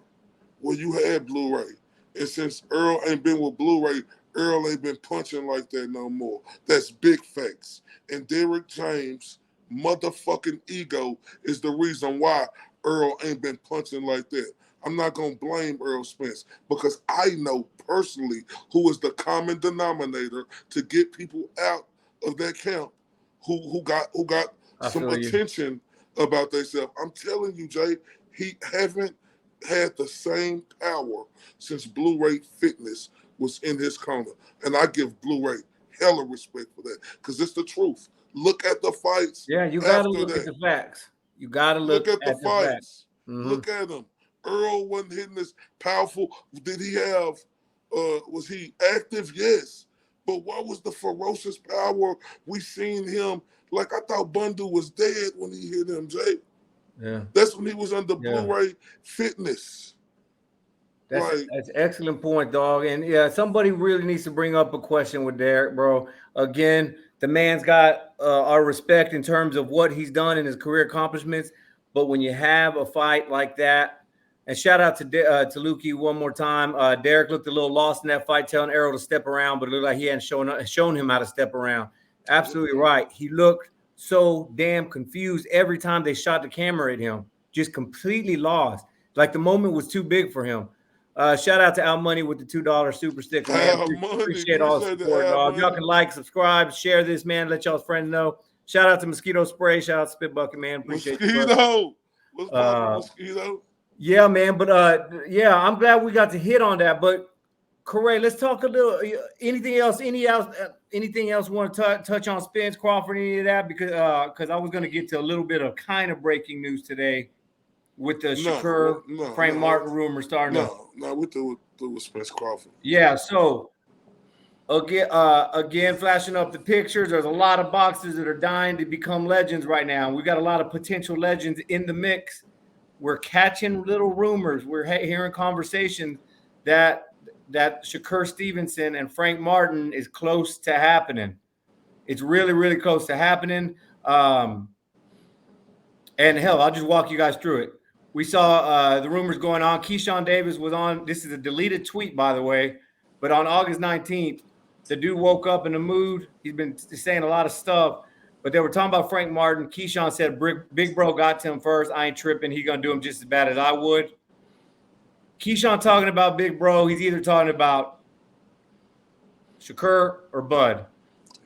Well, you had Blu-ray. And since Earl ain't been with Blu-ray, Earl ain't been punching like that no more. That's big facts. And Derrick James' motherfucking ego is the reason why Earl ain't been punching like that. I'm not going to blame Earl Spence because I know personally who is the common denominator to get people out of that camp who got some attention about themselves. I'm telling you, Jay, he haven't had the same power since Blu-ray Fitness was in his corner. And I give Blu-ray hella respect for that because it's the truth. Look at the fights. Yeah, you got to look at the facts. You got to look at the fights. Mm-hmm. Look at them. Earl wasn't hitting this powerful. Did he have, was he active? Yes. But what was the ferocious power we seen him? Like, I thought Bundu was dead when he hit him, Jay. Yeah. That's when he was under Blu-ray Fitness. That's an excellent point, dog. And yeah, somebody really needs to bring up a question with Derrick, bro. Again, the man's got our respect in terms of what he's done in his career accomplishments. But when you have a fight like that, and shout out to Lukey one more time. Derrick looked a little lost in that fight, telling Errol to step around, but it looked like he hadn't shown him how to step around. Absolutely right. He looked so damn confused every time they shot the camera at him, just completely lost. Like the moment was too big for him. Shout out to Al Money with the $2 super sticker, man. Appreciate all the support, dog. Y'all can like, subscribe, share this, man. Let y'all's friends know. Shout out to Mosquito Spray. Shout out to Spit Bucket, man. Appreciate you. What's poppin', Mosquito? Yeah, man. But yeah, I'm glad we got to hit on that. But Corey, let's talk a little. Anything else? Anything else? Want to touch on Spence, Crawford, any of that? Because I was going to get to a little bit of kind of breaking news today with the Shakur-Frank Martin rumor starting. No, with Spence Crawford. Yeah. So again, flashing up the pictures. There's a lot of boxers that are dying to become legends right now. We got a lot of potential legends in the mix. We're catching little rumors. We're hearing conversations that Shakur Stevenson and Frank Martin is close to happening. It's really, really close to happening. And hell, I'll just walk you guys through it. We saw the rumors going on. Keyshawn Davis was on. This is a deleted tweet, by the way. But on August 19th, The dude woke up in the mood. He's been saying a lot of stuff, but they were talking about Frank Martin. Keyshawn said, Big Bro got to him first. I ain't tripping. He going to do him just as bad as I would. Keyshawn talking about Big Bro. He's either talking about Shakur or Bud.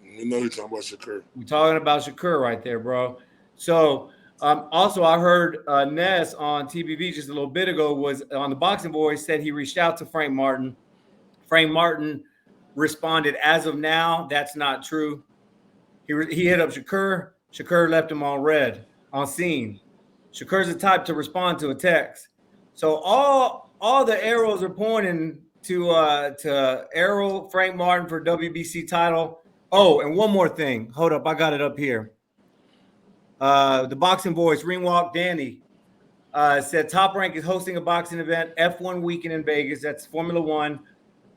You know he's talking about Shakur. We're talking about Shakur right there, bro. So also I heard Ness on TBV just a little bit ago was on the Boxing Boys, said he reached out to Frank Martin. Frank Martin responded, as of now, that's not true. He hit up Shakur. Shakur left him on red, on scene. Shakur's the type to respond to a text. So all the arrows are pointing to Errol, Frank Martin for WBC title. Oh, and one more thing. Hold up, I got it up here. The Boxing Boys, Ringwalk Danny, said Top Rank is hosting a boxing event, F1 weekend in Vegas. That's Formula One.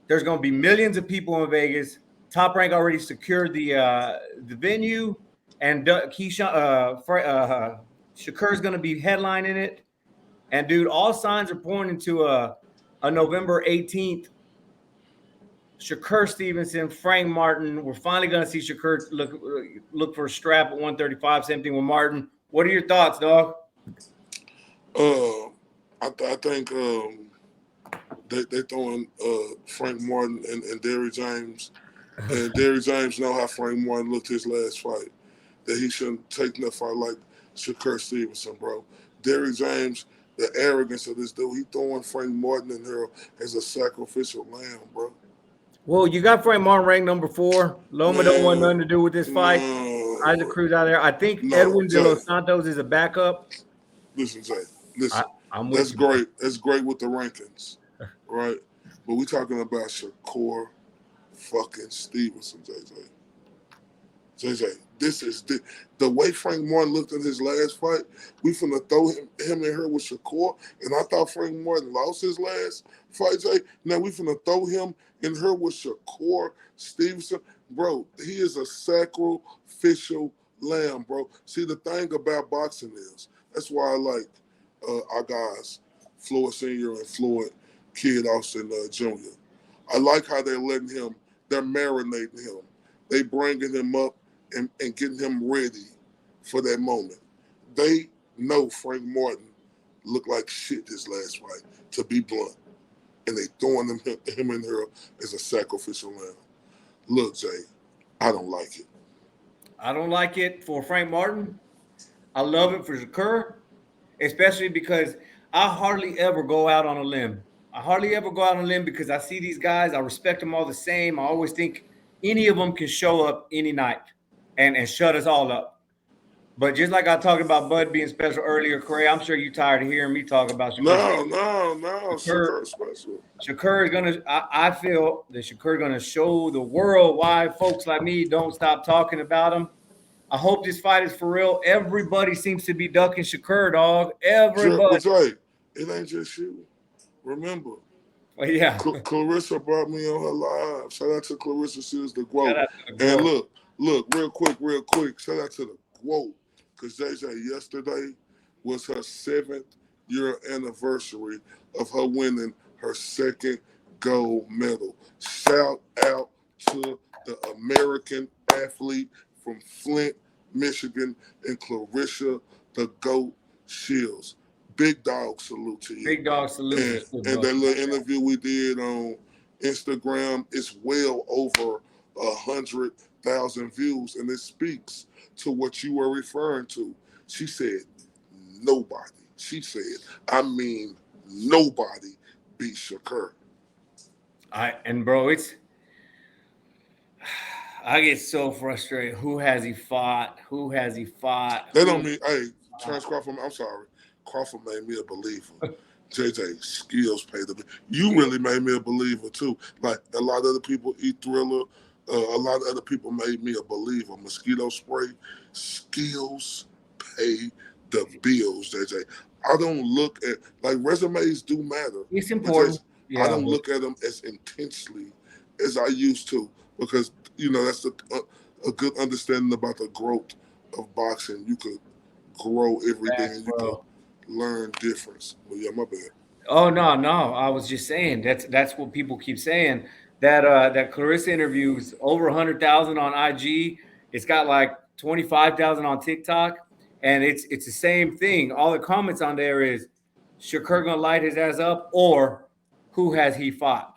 There's going to be millions of people in Vegas. Top Rank already secured the venue, and Shakur is going to be headlining it. And dude, all signs are pointing to a November 18th. Shakur Stevenson, Frank Martin. We're finally going to see Shakur look for a strap at 135, same thing with Martin. What are your thoughts, dog? I think they throwing Frank Martin and Derrick James. And Derrick James know how Frank Martin looked his last fight. That he shouldn't take that fight like Shakur Stevenson, bro. Derrick James, the arrogance of this dude, he throwing Frank Martin in here as a sacrificial lamb, bro. Well, you got Frank Martin ranked number 4. Loma don't want nothing to do with this fight. Isaac Cruz out there. I think Edwin De Los Santos is a backup. Listen, Jay. Listen. I'm that's great. That's great with the rankings, right? But we talking about Shakur fucking Stevenson, JJ. JJ, this is the way Frank Martin looked in his last fight. We finna throw him in here with Shakur, and I thought Frank Martin lost his last fight, Jay. Now we finna throw him in here with Shakur Stevenson. Bro, he is a sacrificial lamb, bro. See, the thing about boxing is, that's why I like our guys, Floyd Sr. and Floyd Kid Austin Jr. I like how they're letting him, they're marinating him. They bringing him up and getting him ready for that moment. They know Frank Martin looked like shit this last fight, to be blunt. And they throwing him in here as a sacrificial lamb. Look, Jay, I don't like it. I don't like it for Frank Martin. I love it for Shakur, especially because I hardly ever go out on a limb. I hardly ever go out on a limb because I see these guys. I respect them all the same. I always think any of them can show up any night and shut us all up. But just like I talked about Bud being special earlier, Corey, I'm sure you're tired of hearing me talk about Shakur. No. Shakur special. Shakur is going to – I feel that Shakur is going to show the world why folks like me don't stop talking about him. I hope this fight is for real. Everybody seems to be ducking Shakur, dog. Everybody. That's right. It ain't just you. Remember. Well, yeah. Clarissa brought me on her live. Shout out to Clarissa. She was the GWOAT. And look, real quick. Shout out to the GWOAT. Because JJ, yesterday was her 7th year anniversary of her winning her 2nd gold medal. Shout out to the American athlete from Flint, Michigan, and Clarissa the GOAT Shields. Big dog salute to you. Big dog salute. And that little interview we did on Instagram is well over 100,000 views, and it speaks to what you were referring to. She said, nobody. She said, I mean, nobody beat Shakur. Bro, I get so frustrated. Who has he fought? They don't mean, hey, Terence Crawford, I'm sorry. Crawford made me a believer. JJ, skills pay the bill. You really made me a believer, too. Like, a lot of other people eat Thriller. A lot of other people made me a believer. Mosquito spray, skills pay the bills, JJ. I don't look at, like, resumes do matter. It's important. Yeah. I don't look at them as intensely as I used to because, that's a good understanding about the growth of boxing. You could grow every day and you could learn difference. But yeah, my bad. Oh, no. I was just saying that's what people keep saying. that Clarissa interviews over 100,000 on IG. It's got like 25,000 on TikTok, and it's the same thing. All the comments on there is Shakur gonna light his ass up, or who has he fought?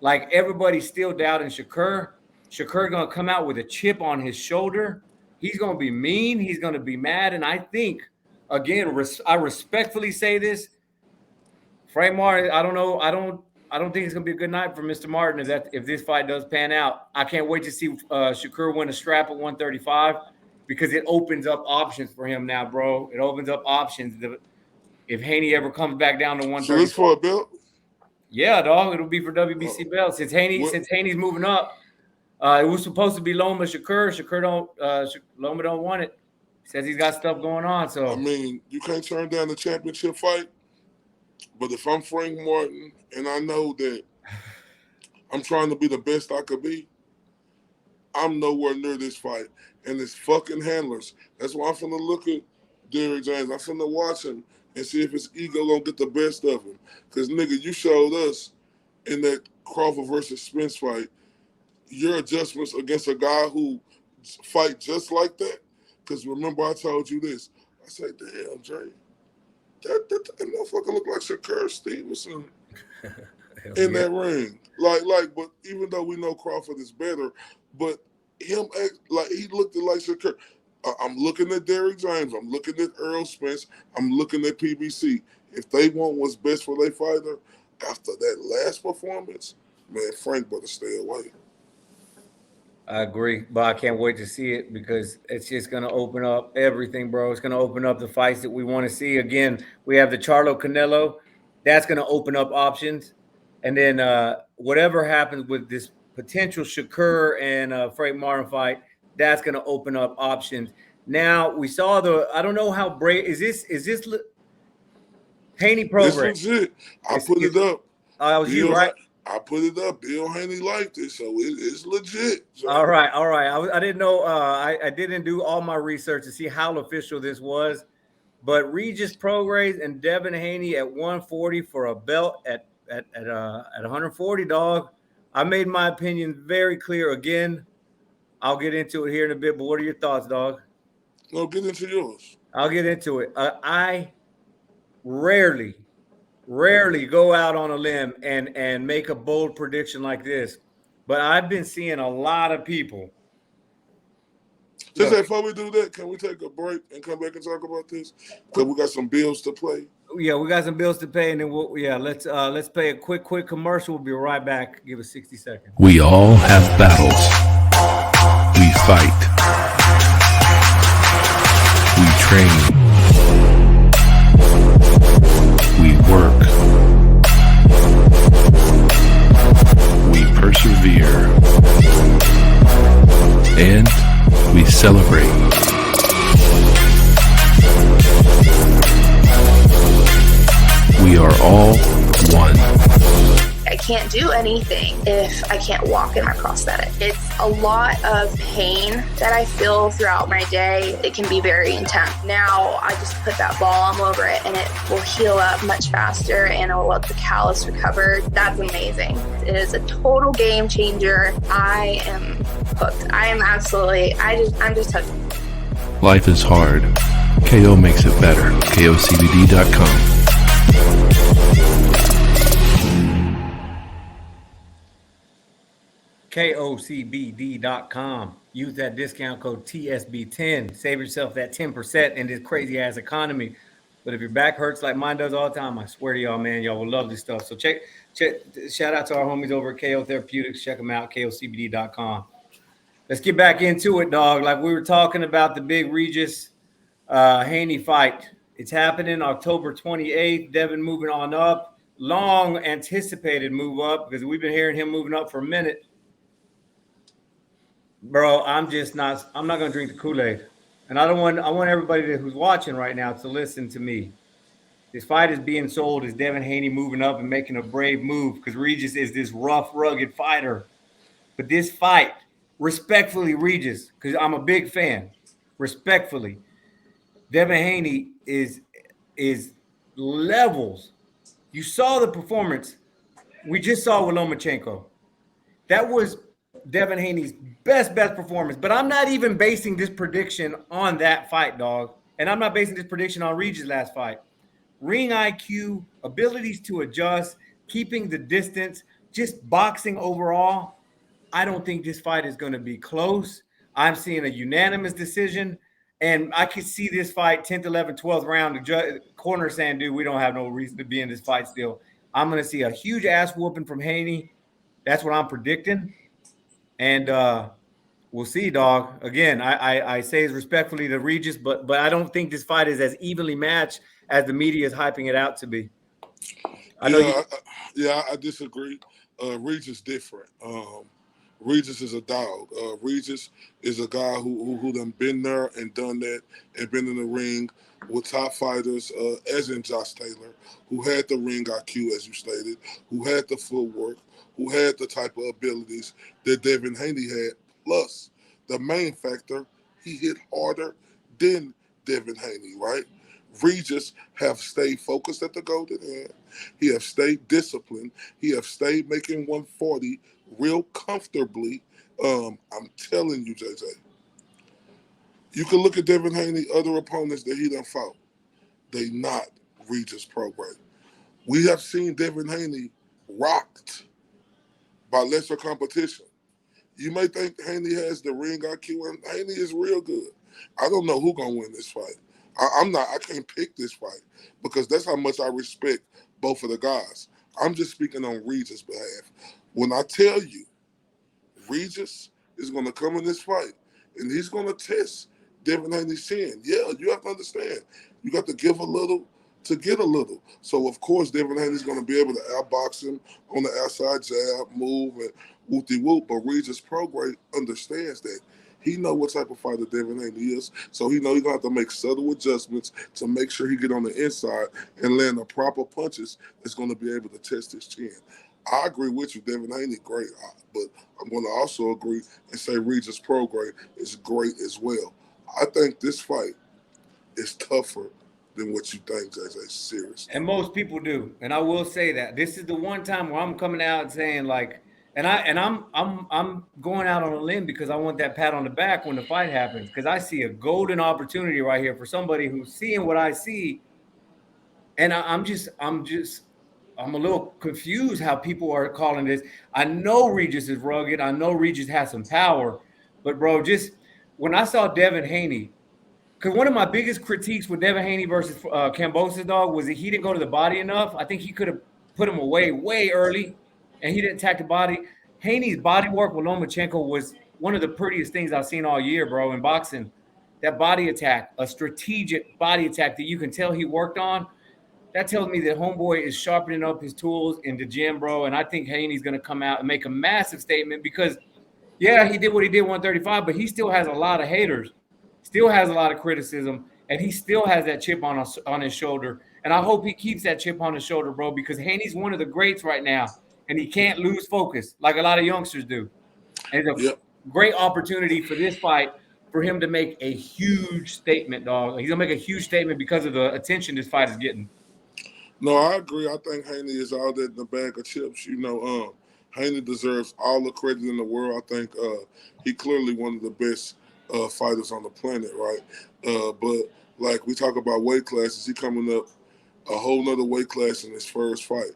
Like everybody's still doubting Shakur. Shakur gonna come out with a chip on his shoulder. He's gonna be mean. He's gonna be mad. And I think, again, I respectfully say this, Frank Martin. I don't know. I don't think it's gonna be a good night for Mr. Martin if this fight does pan out. I can't wait to see Shakur win a strap at 135 because it opens up options for him now, bro. It opens up options. If Haney ever comes back down to 130, So this for a belt? yeah, dog, it'll be for WBC belt. Since Haney's moving up, it was supposed to be Loma Shakur. Loma don't want it. Says he's got stuff going on. So I mean, you can't turn down the championship fight. But if I'm Frank Martin and I know that I'm trying to be the best I could be, I'm nowhere near this fight. And it's fucking handlers. That's why I'm finna look at Derrick James. I'm finna watch him and see if his ego gonna get the best of him. Because, nigga, you showed us in that Crawford versus Spence fight your adjustments against a guy who fight just like that. Because remember I told you this. I said, damn, Jay, that motherfucker look like Shakur Stevenson in that ring. But even though we know Crawford is better, but him, like, he looked like Shakur. I'm looking at Derrick James. I'm looking at Earl Spence. I'm looking at PBC. If they want what's best for their fighter, after that last performance, man, Frank better stay away. I agree, but I can't wait to see it because it's just going to open up everything, bro. It's going to open up the fights that we want to see. Again, we have the Charlo Canelo. That's going to open up options. And then whatever happens with this potential Shakur and Frank Martin fight, that's going to open up options. Now, we saw I don't know how brave, is this Haney program? It's legit. I put it up. That was you, right? I put it up. Bill Haney liked it, so it's legit. So. All right. I didn't know. I didn't do all my research to see how official this was, but Regis Prograis and Devin Haney at 140 for a belt at 140. Dog, I made my opinion very clear. Again, I'll get into it here in a bit. But what are your thoughts, dog? No, get into yours. I'll get into it. I rarely go out on a limb and make a bold prediction like this, but I've been seeing a lot of people. Just before we do that, can we take a break and come back and talk about this? Because we got some bills to pay. Yeah, we got some bills to pay, and then let's play a quick commercial. We'll be right back. Give us 60 seconds. We all have battles. We fight. We train. We work. We persevere. And we celebrate. We are all one. I can't do anything if I can't walk in my prosthetic. It's a lot of pain that I feel throughout my day. It can be very intense. Now I just put that balm over it and it will heal up much faster and it will let the callus recover. That's amazing. It is a total game changer. I am hooked. I'm just hooked. Life is hard. KO makes it better. KOCBD.com. KOCBD.com. Use that discount code TSB10. Save yourself that 10% in this crazy ass economy. But if your back hurts like mine does all the time, I swear to y'all, man, y'all will love this stuff. So check. Shout out to our homies over at KO Therapeutics. Check them out, KOCBD.com. Let's get back into it, dog. Like we were talking about the big Regis Haney fight. It's happening October 28th. Devin moving on up. Long anticipated move up because we've been hearing him moving up for a minute. Bro, I'm not going to drink the Kool-Aid. And I want everybody who's watching right now to listen to me. This fight is being sold as Devin Haney moving up and making a brave move because Regis is this rough, rugged fighter. But this fight, respectfully, Regis, because I'm a big fan, respectfully, Devin Haney is levels. You saw the performance we just saw with Lomachenko. That was Devin Haney's best performance. But I'm not even basing this prediction on that fight, dog. And I'm not basing this prediction on Regis' last fight. Ring IQ, abilities to adjust, keeping the distance, just boxing overall. I don't think this fight is going to be close. I'm seeing a unanimous decision. And I could see this fight 10th, 11th, 12th round. The corner saying, dude, we don't have no reason to be in this fight still. I'm going to see a huge ass whooping from Haney. That's what I'm predicting. And we'll see, dog. Again, I say it respectfully to Regis, but I don't think this fight is as evenly matched as the media is hyping it out to be. I disagree. Regis different. Regis is a dog. Regis is a guy who done been there and done that and been in the ring with top fighters, as in Josh Taylor, who had the ring IQ, as you stated, who had the footwork, who had the type of abilities that Devin Haney had. Plus, the main factor, he hit harder than Devin Haney, right? Regis have stayed focused at the golden hand. He have stayed disciplined. He have stayed making 140 real comfortably. I'm telling you, JJ, you can look at Devin Haney, other opponents that he done fought. They not Regis pro grade. We have seen Devin Haney rocked by lesser competition. You may think Haney has the ring IQ, and Haney is real good. I don't know who's gonna win this fight. I can't pick this fight because that's how much I respect both of the guys. I'm just speaking on Regis' behalf. When I tell you Regis is going to come in this fight and he's going to test Devin Haney's chin, yeah, you have to understand. You got to give a little to get a little. So, of course, Devin Haney's going to be able to outbox him on the outside jab, move, and whoop-de-whoop. But Regis Prograde understands that. He know what type of fighter Devin Haney is, so he know he's going to have to make subtle adjustments to make sure he get on the inside and land the proper punches that's going to be able to test his chin. I agree with you, Devin Haney, great, but I'm going to also agree and say Regis Prograde is great as well. I think this fight is tougher than what you think, JJ. Seriously. And most people do. And I will say that. This is the one time where I'm coming out and saying, like, I'm going out on a limb because I want that pat on the back when the fight happens. Because I see a golden opportunity right here for somebody who's seeing what I see. And I'm a little confused how people are calling this. I know Regis is rugged. I know Regis has some power. But, bro, just when I saw Devin Haney, because one of my biggest critiques with Devin Haney versus Kambosos, dog, was that he didn't go to the body enough. I think he could have put him away way early, and he didn't attack the body. Haney's body work with Lomachenko was one of the prettiest things I've seen all year, bro, in boxing. That body attack, a strategic body attack that you can tell he worked on, that tells me that homeboy is sharpening up his tools in the gym, bro, and I think Haney's going to come out and make a massive statement because, yeah, he did what he did 135, but he still has a lot of haters. Still has a lot of criticism, and he still has that chip on his shoulder. And I hope he keeps that chip on his shoulder, bro, because Haney's one of the greats right now, and he can't lose focus like a lot of youngsters do. And it's a great opportunity for this fight for him to make a huge statement, dog. He's going to make a huge statement because of the attention this fight is getting. No, I agree. I think Haney is all that in the bag of chips. You know, Haney deserves all the credit in the world. I think he clearly one of the best fighters on the planet, right? But like we talk about weight classes, he coming up a whole nother weight class in his first fight.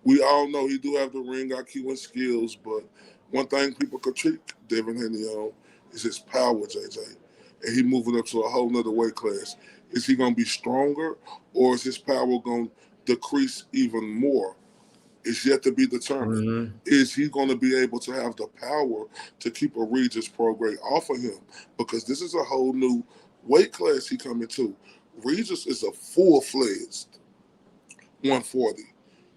We all know he do have the ring IQ and skills, but one thing people critique Devin Haney on is his power, JJ. And he moving up to a whole nother weight class. Is he going to be stronger, or is his power going to decrease even more? It's yet to be determined. Mm-hmm. Is he going to be able to have the power to keep a Regis Prograde off of him? Because this is a whole new weight class he coming to. Regis is a full-fledged 140.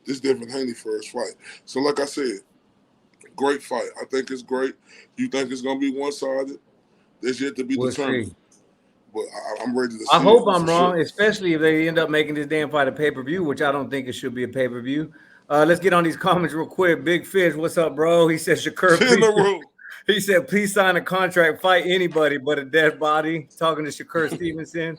This Devin Haney first fight. So like I said, great fight. I think it's great. You think it's going to be one-sided? There's yet to be determined. See. But I'm ready to see. I hope I'm wrong, especially if they end up making this damn fight a pay-per-view, which I don't think it should be a pay-per-view. Let's get on these comments real quick. Big Fish, what's up, bro? He said, Shakur, he said, please sign a contract, fight anybody but a dead body. Talking to Shakur Stevenson.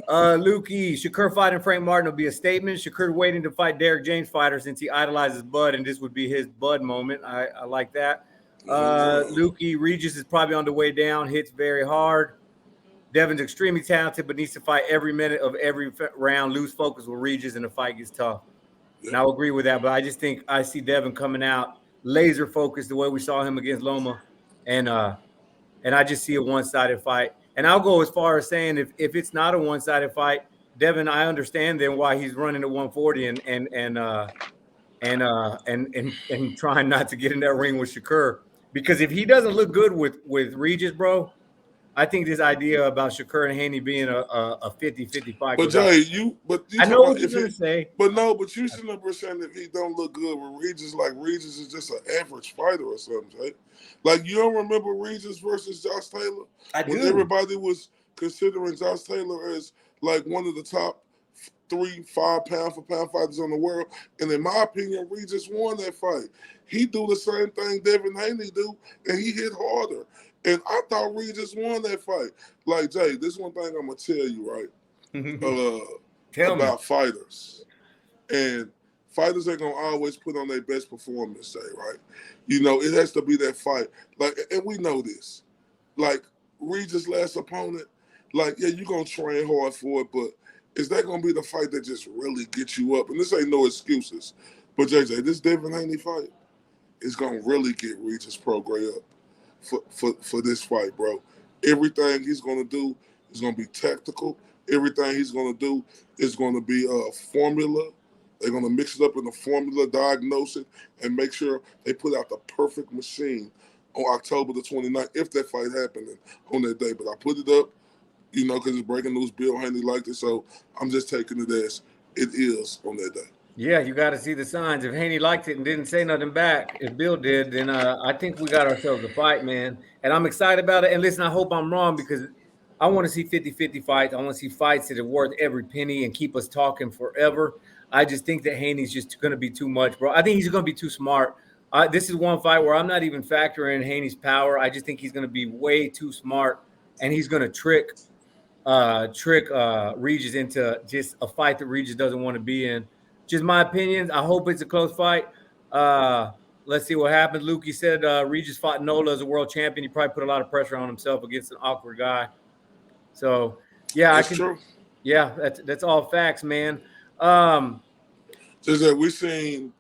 Lukey, Shakur fighting Frank Martin will be a statement. Shakur waiting to fight Derek James fighter since he idolizes Bud, and this would be his Bud moment. I like that. Lukey, Regis is probably on the way down, hits very hard. Devin's extremely talented, but needs to fight every minute of every round. Lose focus with Regis, and the fight gets tough. Yeah. And I'll agree with that, but I just think I see Devin coming out laser focused the way we saw him against Loma, and I just see a one-sided fight. And I'll go as far as saying if it's not a one-sided fight, Devin, I understand then why he's running at 140 and trying not to get in that ring with Shakur, because if he doesn't look good with Regis, bro, I think this idea about Shakur and Haney being a 50-50 fight. But Jay, I know what you're gonna say. But no, but you shouldn't have percent if he don't look good with Regis. Like Regis is just an average fighter or something, Jay. Like you don't remember Regis versus Josh Taylor? When everybody was considering Josh Taylor as like one of the top 3-5 pound for pound fighters in the world, and in my opinion, Regis won that fight. He do the same thing Devin Haney do, and he hit harder. And I thought Regis won that fight. Like, Jay, this one thing I'm going to tell you, right? About fighters. And fighters ain't going to always put on their best performance, Jay, right? You know, it has to be that fight. Like, and we know this. Like, Regis' last opponent, like, yeah, you're going to train hard for it, but is that going to be the fight that just really gets you up? And this ain't no excuses. But, JJ, this Devin Haney fight is going to really get Regis Prograis up. For this fight, bro. Everything he's going to do is going to be tactical. Everything he's going to do is going to be a formula. They're going to mix it up in the formula, diagnose it, and make sure they put out the perfect machine on October the 29th, if that fight happening on that day. But I put it up, you know, because it's breaking news. Bill Haney liked it, so I'm just taking it as it is on that day. Yeah, you got to see the signs. If Haney liked it and didn't say nothing back, if Bill did, then I think we got ourselves a fight, man. And I'm excited about it. And listen, I hope I'm wrong, because I want to see 50-50 fights. I want to see fights that are worth every penny and keep us talking forever. I just think that Haney's just going to be too much, bro. I think he's going to be too smart. This is one fight where I'm not even factoring Haney's power. I just think he's going to be way too smart, and he's going to trick Regis into just a fight that Regis doesn't want to be in. Just my opinions. I hope it's a close fight. Let's see what happens. Lukey said Regis fought Nola as a world champion. He probably put a lot of pressure on himself against an awkward guy. So, yeah, that's true. Yeah, that's all facts, man. Just that we seen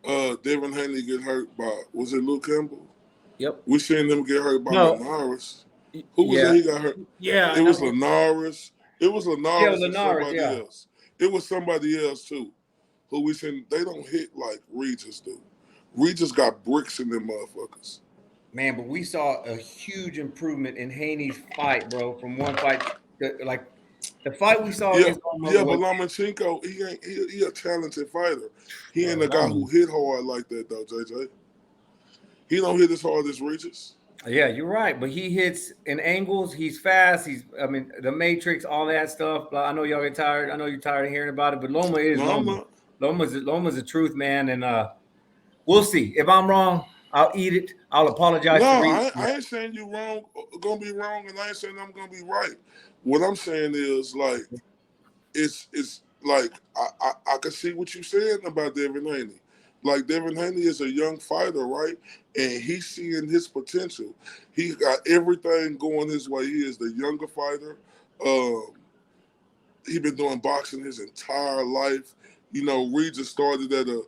Devin Haney get hurt by, was it Luke Campbell? Yep. We seen them get hurt by Linares. Who was it he got hurt? Yeah. It was Linares. It was Linares and somebody yeah. else. It was somebody else, too. Who we seen, they don't hit like Regis do. Regis got bricks in them motherfuckers. Man, but we saw a huge improvement in Haney's fight, bro, from one fight to, like, the fight we saw against but Lomachenko, he a talented fighter. He ain't a guy who hit hard like that, though, JJ. He don't hit as hard as Regis. Yeah, you're right. But he hits in angles. He's fast. The Matrix, all that stuff. I know y'all get tired. I know you're tired of hearing about it, but Loma is Loma. Loma's the truth, man. And we'll see. If I'm wrong, I'll eat it. I'll apologize. No, I ain't saying you wrong, gonna be wrong, and I ain't saying I'm gonna be right. What I'm saying is, like, it's like I can see what you're saying about Devin Haney. Like, Devin Haney is a young fighter, right? And he's seeing his potential. He got everything going his way. He is the younger fighter. He been doing boxing his entire life. You know, Regis started at a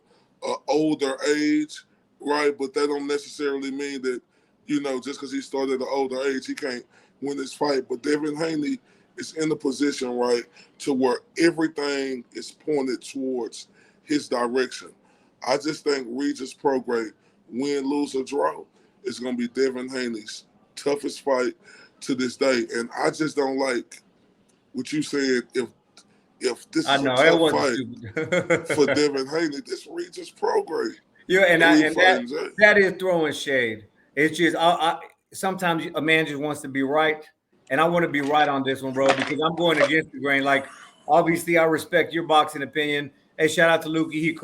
older age, right? But that don't necessarily mean that, you know, just because he started at an older age, he can't win this fight. But Devin Haney is in the position, right, to where everything is pointed towards his direction. I just think Regis Prograis, win, lose, or draw, is going to be Devin Haney's toughest fight to this day. And I just don't like what you said. If this is a tough fight for Devin Haney, this Regis Prograis. Yeah, and that is throwing shade. It's just sometimes a man just wants to be right, and I want to be right on this one, bro, because I'm going against the grain. Like, obviously, I respect your boxing opinion. Hey, shout out to Lukey.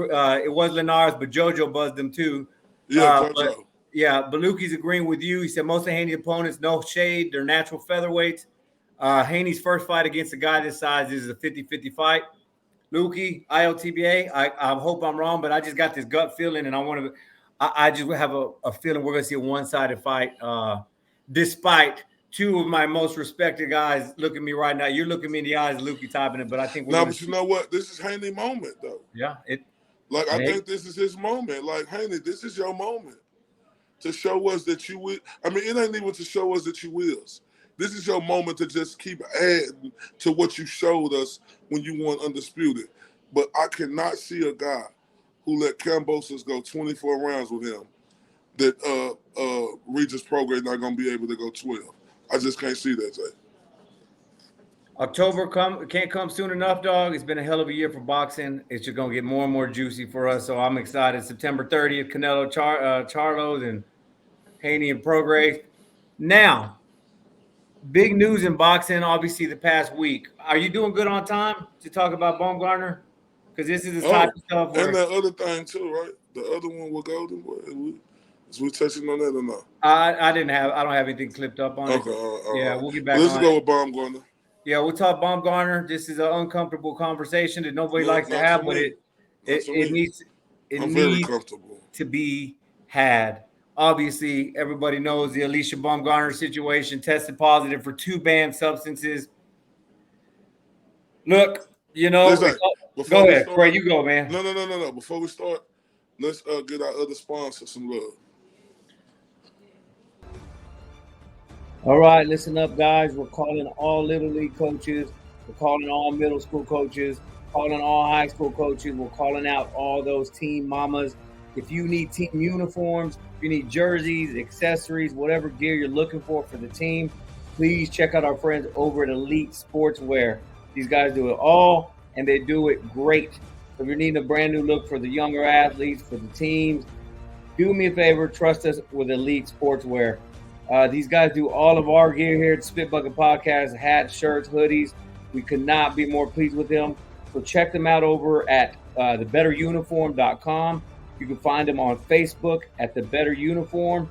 It was Linares, but JoJo buzzed him too. Yeah, JoJo. But Lukey's agreeing with you. He said most of Haney's opponents, no shade, they're natural featherweights. Haney's first fight against a guy this size is a 50-50 fight. Lukey, IOTBA, I hope I'm wrong, but I just got this gut feeling, and I just have a feeling we're going to see a one-sided fight, despite two of my most respected guys look at me right now. You're looking me in the eyes, Lukey typing it, but I think we're No, going to but you know what? This is Haney moment, though. Yeah. Like, I think this is his moment. Like, Haney, this is your moment to show us that you will. I mean, it ain't even to show us that you wills. This is your moment to just keep adding to what you showed us when you won Undisputed. But I cannot see a guy who let Kambosos go 24 rounds with him that Regis Prograis not going to be able to go 12. I just can't see that, Jay. October can't come soon enough, dog. It's been a hell of a year for boxing. It's just gonna get more and more juicy for us. So I'm excited. September 30th, Canelo Charlos and Haney and Prograis. Now, big news in boxing, obviously, the past week. Are you doing good on time to talk about Baumgardner? Because this is the type of stuff where... And that other thing, too, right? The other one with Golden Boy. Is we touching on that or not? I don't have anything clipped up on it. Yeah, we'll get back on Let's go with Baumgardner. Yeah, we'll talk Baumgardner. This is an uncomfortable conversation that nobody likes to have, but it needs to be had. Obviously, everybody knows the Alycia Baumgardner situation, tested positive for 2 banned substances. Look, you know, go ahead, Craig, you go, man. No. Before we start, let's get our other sponsor some love. All right, listen up, guys. We're calling all Little League coaches. We're calling all middle school coaches, calling all high school coaches. We're calling out all those team mamas. If you need team uniforms, if you need jerseys, accessories, whatever gear you're looking for the team, please check out our friends over at Elite Sportswear. These guys do it all, and they do it great. So if you're needing a brand new look for the younger athletes, for the teams, do me a favor, trust us with Elite Sportswear. These guys do all of our gear here at Spit Bucket Podcast, hats, shirts, hoodies. We could not be more pleased with them. So check them out over at thebetteruniform.com. You can find them on Facebook at The Better Uniform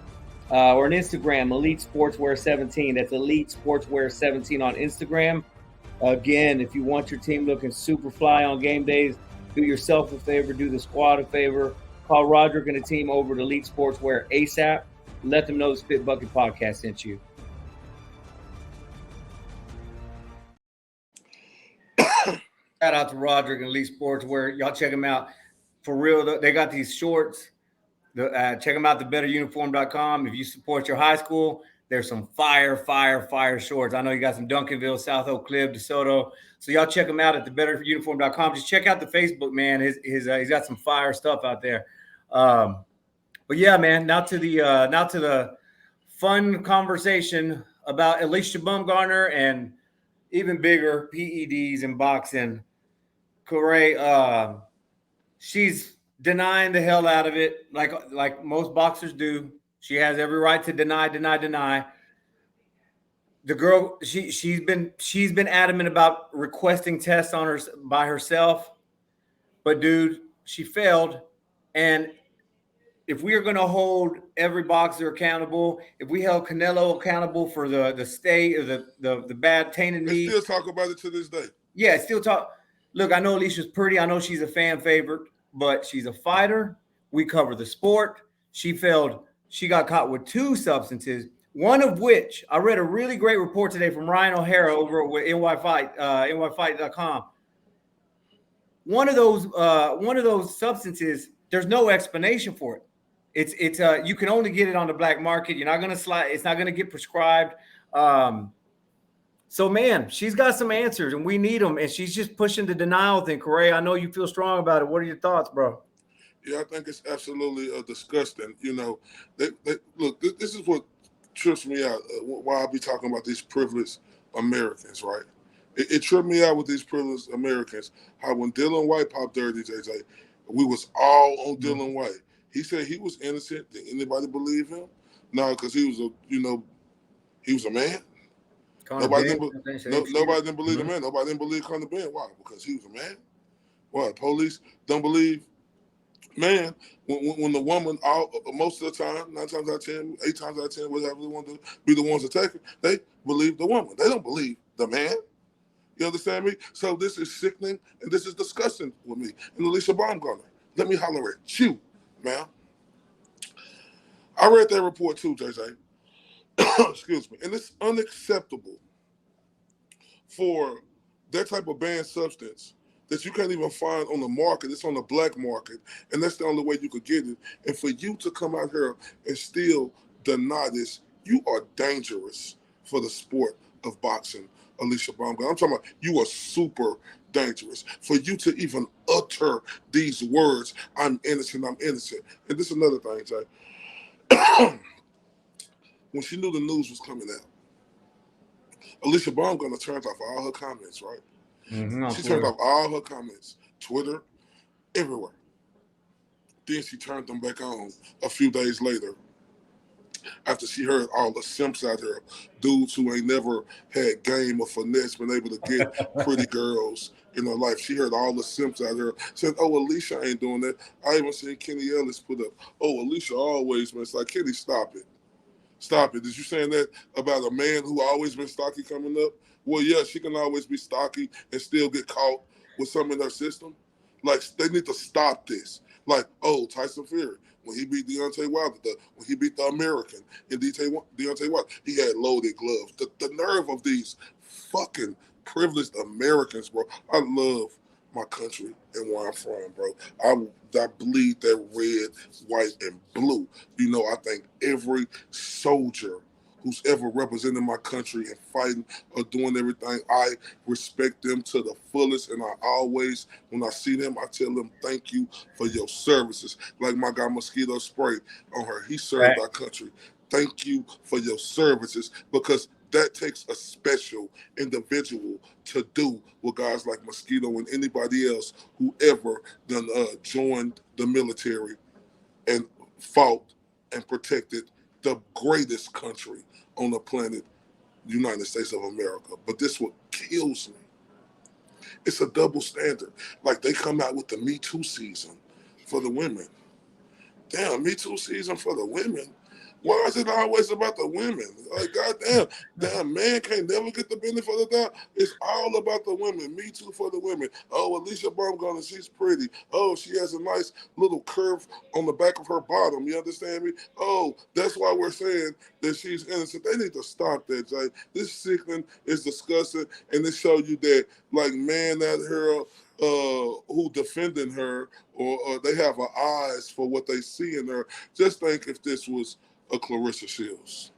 or on Instagram, Elite Sportswear 17. That's Elite Sportswear 17 on Instagram. Again, if you want your team looking super fly on game days, do yourself a favor, do the squad a favor. Call Roderick and the team over to Elite Sportswear ASAP. Let them know the Spit Bucket Podcast sent you. Shout out to Roderick and Elite Sportswear. Y'all check them out. For real, they got these shorts. Check them out, thebetteruniform.com. If you support your high school, there's some fire shorts. I know you got some Duncanville, South Oak Cliff, DeSoto. So y'all check them out at thebetteruniform.com. Just check out the Facebook, man. He's got some fire stuff out there. But yeah, man, now to the fun conversation about Alycia Baumgardner and even bigger PEDs and boxing. Corey, she's denying the hell out of it, like most boxers do. She has every right to deny. The girl, she's been adamant about requesting tests on her by herself, but dude, she failed. And if we are going to hold every boxer accountable, if we held Canelo accountable for the state of the bad tainted meat, still talk about it to this day. Yeah, still talk. Look, I know Alicia's pretty. I know she's a fan favorite, but she's a fighter. We cover the sport. She failed. She got caught with 2 substances, one of which I read a really great report today from Ryan O'Hara over with NYFight.com. One of those substances, there's no explanation for it. It's you can only get it on the black market. You're not going to slide. It's not going to get prescribed. So, man, she's got some answers, and we need them. And she's just pushing the denial thing. Corey, I know you feel strong about it. What are your thoughts, bro? Yeah, I think it's absolutely disgusting. You know, look, this is what trips me out. Why I be talking about these privileged Americans, right? It tripped me out with these privileged Americans. How when Dylan White popped dirty, JJ, we was all on Dylan White. He said he was innocent. Did anybody believe him? No, because he was a man. Nobody didn't believe the man. Nobody didn't believe Conor Ben. Why? Because he was a man. Why? Police don't believe man. When the woman, most of the time, 9 times out of 10, 8 times out of 10, whatever they want to be the ones attacking, they believe the woman. They don't believe the man. You understand me? So this is sickening and this is disgusting with me. And Alycia Baumgardner, let me holler at you, man. I read that report too, JJ. Excuse me. And it's unacceptable for that type of banned substance that you can't even find on the market. It's on the black market, and that's the only way you could get it. And for you to come out here and still deny this, you are dangerous for the sport of boxing, Alycia Baumgardner. I'm talking about you are super dangerous. For you to even utter these words, I'm innocent, I'm innocent. And this is another thing, Jay. When she knew the news was coming out, Alycia Baumgardner turned off all her comments, right? She turned off all her comments, Twitter, everywhere. Then she turned them back on a few days later after she heard all the simps out there, dudes who ain't never had game or finesse, been able to get pretty girls in her life. She heard all the simps out there said, oh, Alycia ain't doing that. I even seen Kenny Ellis put up, oh, Alycia always, man. It's like, Kenny, stop it. Stop it. Is you saying that about a man who always been stocky coming up? Well, yeah, she can always be stocky and still get caught with something in her system. Like, they need to stop this. Like, oh, Tyson Fury, when he beat Deontay Wilder, when he beat the American and Deontay Wilder, he had loaded gloves. The nerve of these fucking privileged Americans, bro. I love my country and where I'm from, bro. I bleed that red, white, and blue. You know, I think every soldier who's ever represented my country and fighting or doing everything, I respect them to the fullest. And I always, when I see them, I tell them, thank you for your services. Like my guy Mosquito Spray on her. He served our country. Thank you for your services, because that takes a special individual to do with guys like Mosquito and anybody else who ever done joined the military and fought and protected the greatest country on the planet, United States of America. But this what kills me. It's a double standard. Like, they come out with the Me Too season for the women. Damn, Me Too season for the women. Why is it always about the women? Like, goddamn, man can't never get the benefit of the doubt. It's all about the women. Me Too for the women. Oh, Alycia Baumgardner, she's pretty. Oh, she has a nice little curve on the back of her bottom. You understand me? Oh, that's why we're saying that she's innocent. They need to stop that, Jay. This sickening is disgusting, and it show you that, like, man, that girl who defending her, or they have eyes for what they see in her. Just think if this was a Clarissa Shields,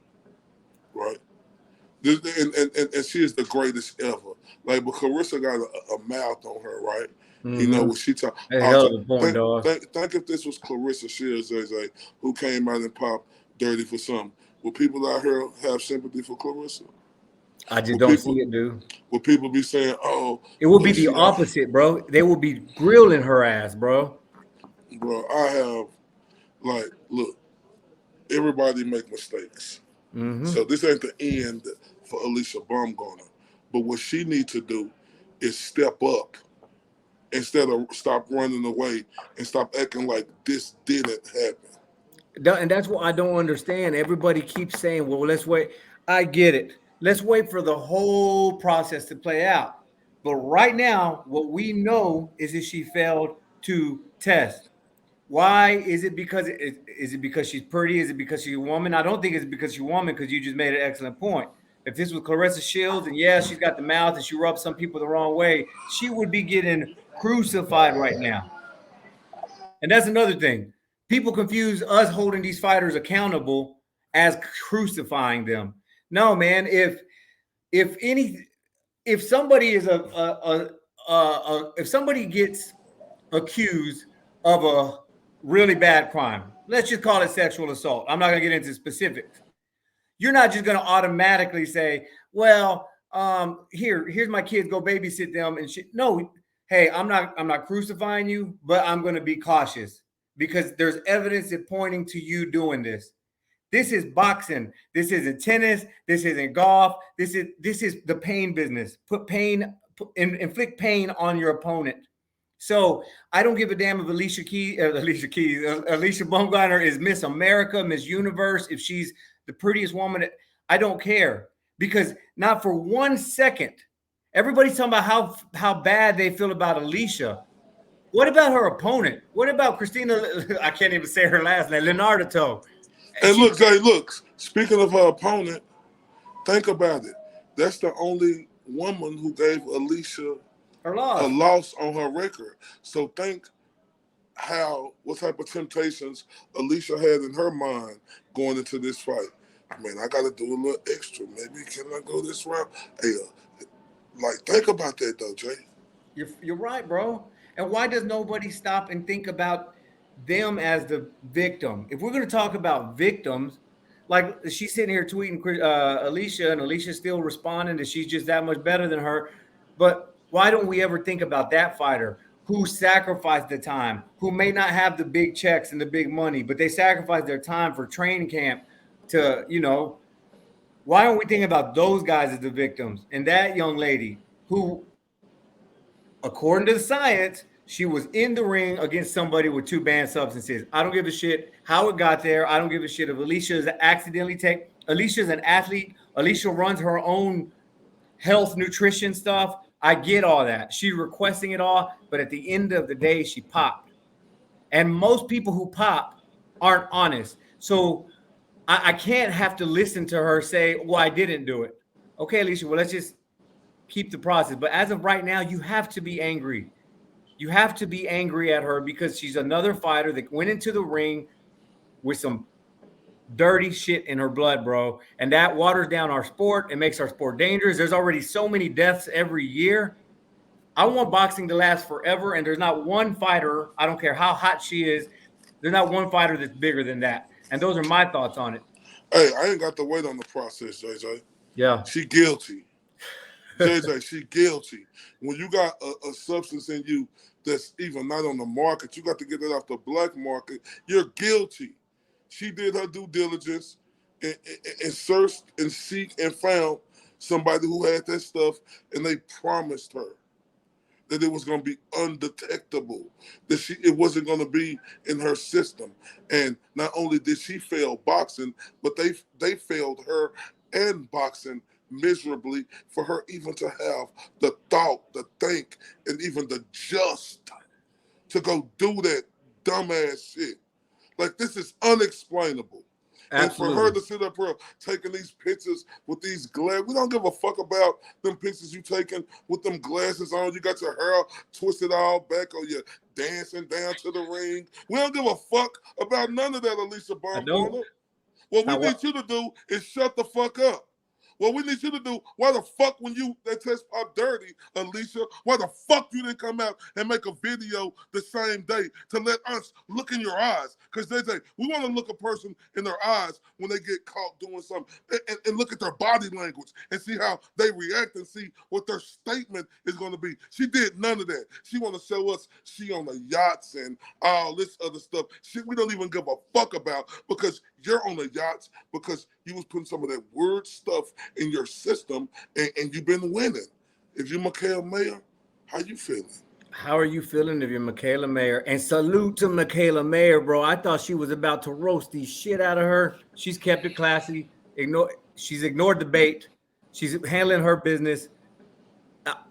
right? And she is the greatest ever. Like, but Clarissa got a mouth on her, right? Mm-hmm. You know, when she talk. Think if this was Clarissa Shields, who came out and popped dirty for something. Would people out here have sympathy for Clarissa? I just don't see it, dude. Would people be saying, oh... It would be the opposite, bro. They would be grilling her ass, bro. Bro, I have, like, look, everybody make mistakes. Mm-hmm. So this ain't the end for Alycia Baumgardner. But what she needs to do is step up instead of stop running away and stop acting like this didn't happen. And that's what I don't understand. Everybody keeps saying, well, let's wait. I get it. Let's wait for the whole process to play out. But right now, what we know is that she failed to test. Why? Is it because she's pretty? Is it because she's a woman? I don't think it's because she's a woman, because you just made an excellent point. If this was Clarissa Shields, and yeah, she's got the mouth and she rubs some people the wrong way, she would be getting crucified right now. And that's another thing. People confuse us holding these fighters accountable as crucifying them. No, man. If somebody is if somebody gets accused of a really bad crime, let's just call it sexual assault. I'm not going to get into specifics. You're not just going to automatically say, well, here's my kids, go babysit them and shit. No, hey, I'm not crucifying you, but I'm going to be cautious because there's evidence that pointing to you doing this. This is boxing. This isn't tennis. This isn't golf. This is the pain business. Inflict pain on your opponent. So I don't give a damn if Alycia Baumgardner is Miss America, Miss Universe, if she's the prettiest woman. I don't care, because not for 1 second. Everybody's talking about how bad they feel about Alycia. What about her opponent? What about Christina? I can't even say her last name. Leonardo. And look, Jay, look, speaking of her opponent, think about it. That's the only woman who gave Alycia her a loss. loss on her record. So think what type of temptations Alycia had in her mind going into this fight. Man, I got to do a little extra. Maybe can I go this route? Hey, like think about that though, Jay. You're right, bro. And why does nobody stop and think about them as the victim? If we're going to talk about victims, like she's sitting here tweeting Alycia, and Alicia's still responding that she's just that much better than her. But why don't we ever think about that fighter who sacrificed the time, who may not have the big checks and the big money, but they sacrificed their time for training camp to, why don't we think about those guys as the victims? And that young lady who, according to the science, she was in the ring against somebody with 2 banned substances. I don't give a shit how it got there. I don't give a shit if Alycia is accidentally Alicia's an athlete. Alycia runs her own health, nutrition stuff. I get all that. She's requesting it all, but at the end of the day, she popped. And most people who pop aren't honest. So I can't have to listen to her say, well, I didn't do it. Okay, Alycia, well, let's just keep the process. But as of right now, you have to be angry. You have to be angry at her because she's another fighter that went into the ring with some dirty shit in her blood, bro. And that waters down our sport. It makes our sport dangerous. There's already so many deaths every year. I want boxing to last forever. And there's not one fighter, I don't care how hot she is, there's not one fighter that's bigger than that. And those are my thoughts on it. Hey, I ain't got to wait on the process, JJ. Yeah. She guilty. JJ, she guilty. When you got a substance in you that's even not on the market, you got to get it off the black market. You're guilty. She did her due diligence and searched and seek and found somebody who had that stuff, and they promised her that it was going to be undetectable, that it wasn't going to be in her system. And not only did she fail boxing, but they failed her and boxing miserably for her even to have the thought, the think, and even the just to go do that dumbass shit. Like, this is unexplainable. Absolutely. And for her to sit up here taking these pictures with these glasses, we don't give a fuck about them pictures you taking with them glasses on. You got your hair twisted all back, or you're dancing down to the ring. We don't give a fuck about none of that, Alycia Baumgardner. What we need you to do is shut the fuck up. What we need you to do, why the fuck when that test popped dirty, Alycia, why the fuck you didn't come out and make a video the same day to let us look in your eyes? Because they say, we want to look a person in their eyes when they get caught doing something and look at their body language and see how they react and see what their statement is going to be. She did none of that. She want to show us she on the yachts and all this other stuff. Shit we don't even give a fuck about because you're on the yachts because you was putting some of that weird stuff in your system and you've been winning. If you're Michaela Mayer, how you feeling? How are you feeling if you're Michaela Mayer? And salute to Michaela Mayer, bro. I thought she was about to roast the shit out of her. She's kept it classy. She's ignored the bait. She's handling her business.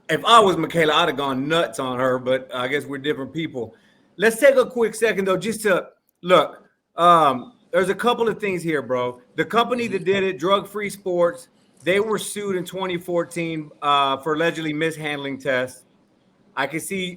If I was Michaela, I'd have gone nuts on her, but I guess we're different people. Let's take a quick second, though, just to look. There's a couple of things here, bro. The company that did it, Drug Free Sports, they were sued in 2014 for allegedly mishandling tests. I could see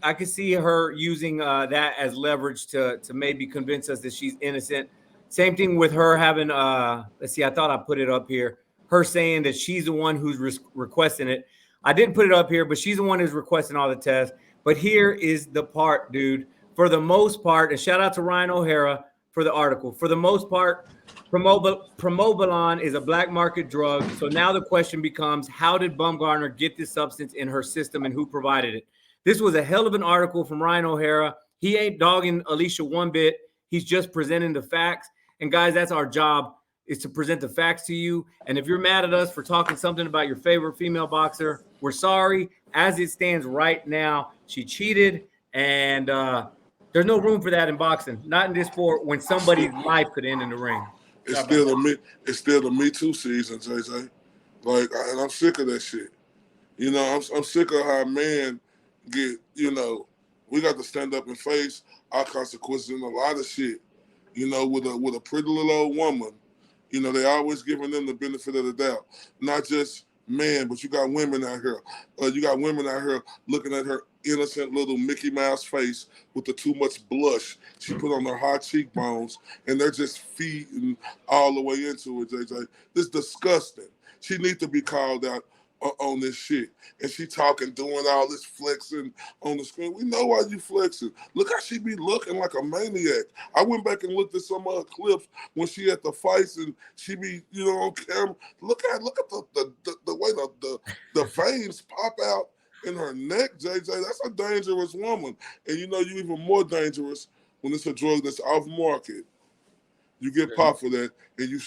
her using that as leverage to maybe convince us that she's innocent. Same thing with her having, let's see, I thought I put it up here. Her saying that she's the one who's requesting it. I didn't put it up here, but she's the one who's requesting all the tests. But here is the part, dude. For the most part, and shout out to Ryan O'Hara for the article. For the most part, Promobilon is a black market drug. So now the question becomes, how did Baumgardner get this substance in her system and who provided it? This was a hell of an article from Ryan O'Hara. He ain't dogging Alycia one bit. He's just presenting the facts. And guys, that's our job, is to present the facts to you. And if you're mad at us for talking something about your favorite female boxer, we're sorry. As it stands right now, she cheated, and there's no room for that in boxing. Not in this sport when somebody's life could end in the ring. It's still the Me Too season, JJ. Like, and I'm sick of that shit. You know, I'm sick of how men get, we got to stand up and face our consequences in a lot of shit. You know, with a pretty little old woman, you know, they always giving them the benefit of the doubt. Not just men, but you got women out here. You got women out here looking at her innocent little Mickey Mouse face with the too much blush she put on her high cheekbones, and they're just feeding all the way into it, JJ. This is disgusting. She needs to be called out on this shit. And she talking, doing all this flexing on the screen. We know why you flexing. Look how she be looking like a maniac. I went back and looked at some of her clips when she at the fights and she be, you know, on camera. Look at the way the veins pop out in her neck, JJ. That's a dangerous woman. And you know you even more dangerous when it's a drug that's off market. You get popped for that, and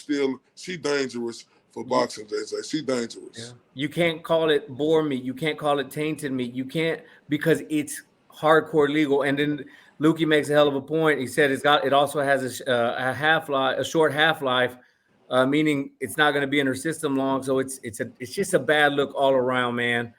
she dangerous for boxing, JJ. She dangerous. Yeah. You can't call it boar meat. You can't call it tainted meat. You can't, because it's hardcore legal. And then Lukey makes a hell of a point. He said it also has a half-life, a short half-life, meaning it's not going to be in her system long. So it's just a bad look all around, man.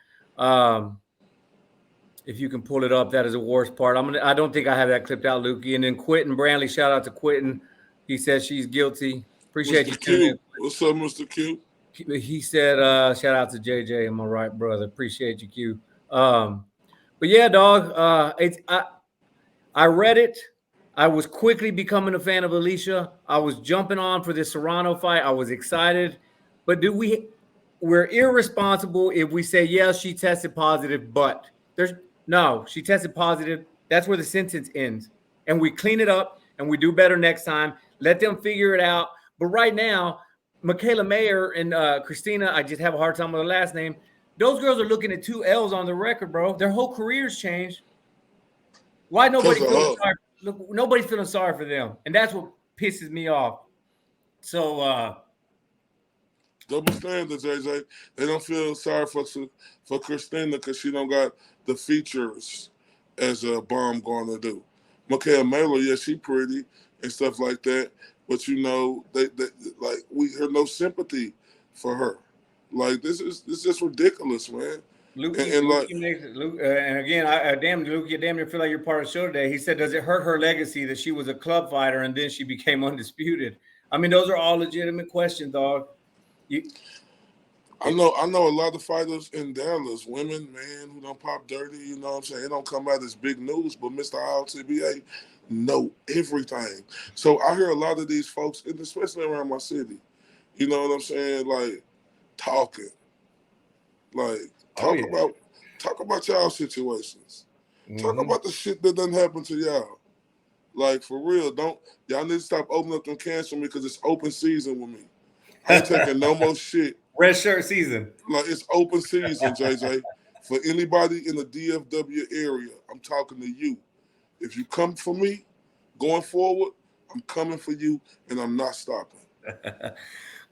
If you can pull it up, that is the worst part. I don't think I have that clipped out, Lukey. And then Quentin Brantley, shout out to Quentin. He says she's guilty. Appreciate Mr. you. Q. What's up, Mr. Q? He said, shout out to JJ. Am I right, brother? Appreciate you, Q. But yeah, dog. I read it. I was quickly becoming a fan of Alycia. I was jumping on for this Serrano fight. I was excited. But we're irresponsible if we say, yeah, she tested positive, but she tested positive. That's where the sentence ends. And we clean it up and we do better next time. Let them figure it out. But right now, Michaela Mayer and Christina, I just have a hard time with the last name. Those girls are looking at 2 L's on the record, bro. Their whole careers changed. Why nobody's feeling sorry for them? And that's what pisses me off. So double standards, JJ. They don't feel sorry for Christina because she don't got the features as a Baumgardner do. Michaela Mayer, yeah, she pretty and stuff like that. But you know, they like we hear no sympathy for her. Like this is just ridiculous, man. And again, I damn near feel like you're part of the show today. He said, does it hurt her legacy that she was a club fighter and then she became undisputed? I mean, those are all legitimate questions, dog. I know a lot of fighters in Dallas, women, man, who don't pop dirty, you know what I'm saying? It don't come out as big news, but Mr. RTBA know everything. So I hear a lot of these folks, and especially around my city, you know what I'm saying, like talking. Like talk about y'all situations. Mm-hmm. Talk about the shit that doesn't happen to y'all. Like for real, y'all need to stop opening up them cans for me because it's open season with me. I ain't taking no more shit. Red shirt season. Like it's open season, JJ. For anybody in the DFW area, I'm talking to you. If you come for me, going forward, I'm coming for you, and I'm not stopping.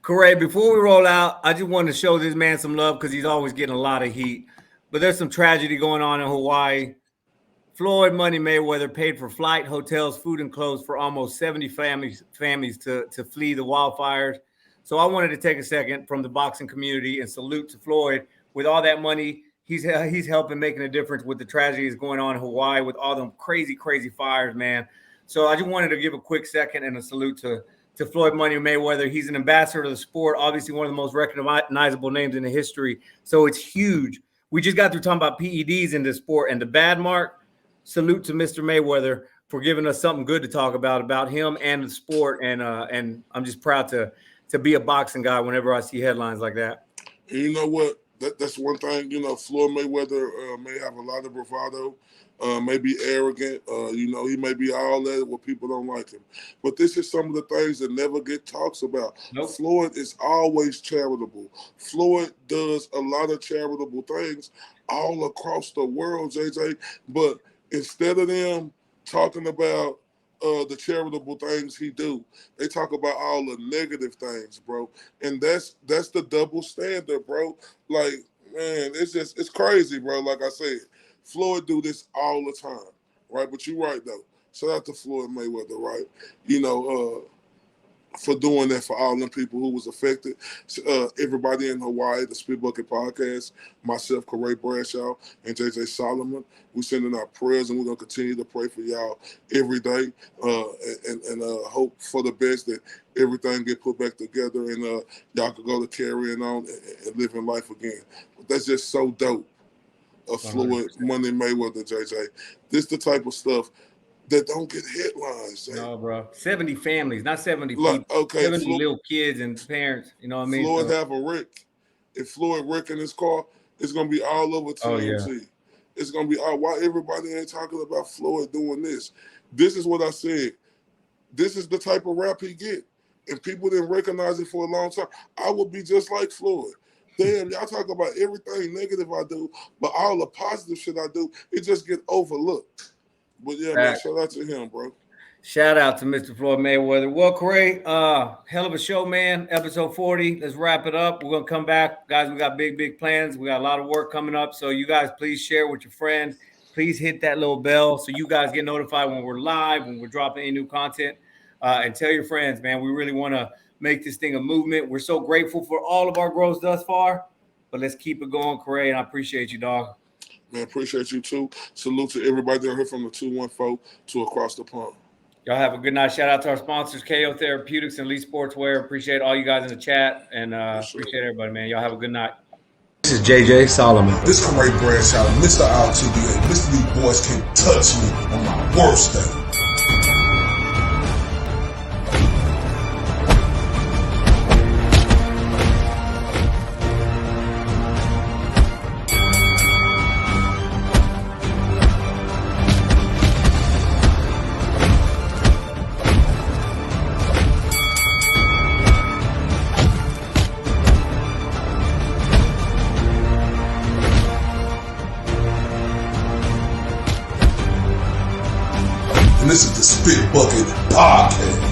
Correct. Before we roll out, I just wanted to show this man some love because he's always getting a lot of heat. But there's some tragedy going on in Hawaii. Floyd Money Mayweather paid for flight, hotels, food, and clothes for almost 70 families to flee the wildfires. So I wanted to take a second from the boxing community and salute to Floyd. With all that money, he's helping making a difference with the tragedies going on in Hawaii with all them crazy, crazy fires, man. So I just wanted to give a quick second and a salute to Floyd Money Mayweather. He's an ambassador to the sport, obviously one of the most recognizable names in the history. So it's huge. We just got through talking about PEDs in the sport and the bad mark. Salute to Mr. Mayweather for giving us something good to talk about him and the sport. And I'm just proud to be a boxing guy whenever I see headlines like that. And you know what? That's one thing, you know, Floyd Mayweather may have a lot of bravado, may be arrogant, you know, he may be all that where people don't like him. But this is some of the things that never get talked about. Nope. Floyd is always charitable. Floyd does a lot of charitable things all across the world, JJ. But instead of them talking about the charitable things he do, they talk about all the negative things, bro. And that's the double standard, bro. Like, man, it's crazy, bro. Like I said, Floyd do this all the time, right? But you're right, though. Shout out to Floyd Mayweather, right? You know, for doing that for all them people who was affected. Everybody in Hawaii, the Spit Bucket Podcast, myself, Corey Bradshaw, and JJ Solomon, we sending out prayers, and we're going to continue to pray for y'all every day and hope for the best that everything get put back together and y'all can go to carrying on and living life again. But that's just so dope of Floyd Money Mayweather, JJ. This the type of stuff that don't get headlines. No, bro. 70 families, not 70 people. Okay, 70 little kids and parents. You know what I mean? Floyd have a wreck. If Floyd wreck in his car, it's gonna be all over TMZ. Oh, yeah. It's gonna be why everybody ain't talking about Floyd doing this. This is what I said. This is the type of rap he get. And people didn't recognize it for a long time. I would be just like Floyd. Damn, y'all talk about everything negative I do, but all the positive shit I do, it just get overlooked. But yeah, man, shout out to him, bro. Shout out to Mr. Floyd Mayweather. Well, Corey, hell of a show, man. Episode 40. Let's wrap it up. We're gonna come back, guys. We got big plans. We got a lot of work coming up. So you guys, please share with your friends. Please hit that little bell so you guys get notified when we're live, when we're dropping any new content. And tell your friends, man. We really want to make this thing a movement. We're so grateful for all of our growth thus far, but let's keep it going, Corey. And I appreciate you, dog. Man, appreciate you too. Salute to everybody that heard from the 214 to across the pond. Y'all have a good night. Shout out to our sponsors, KO Therapeutics and Elite Sportswear. Appreciate all you guys in the chat and appreciate everybody, man. Y'all have a good night. This is JJ Solomon. This Corey Bradshaw, Mr. RTBA. Mr. These boys can't touch me on my worst day. This is the Spit Bucket Podcast.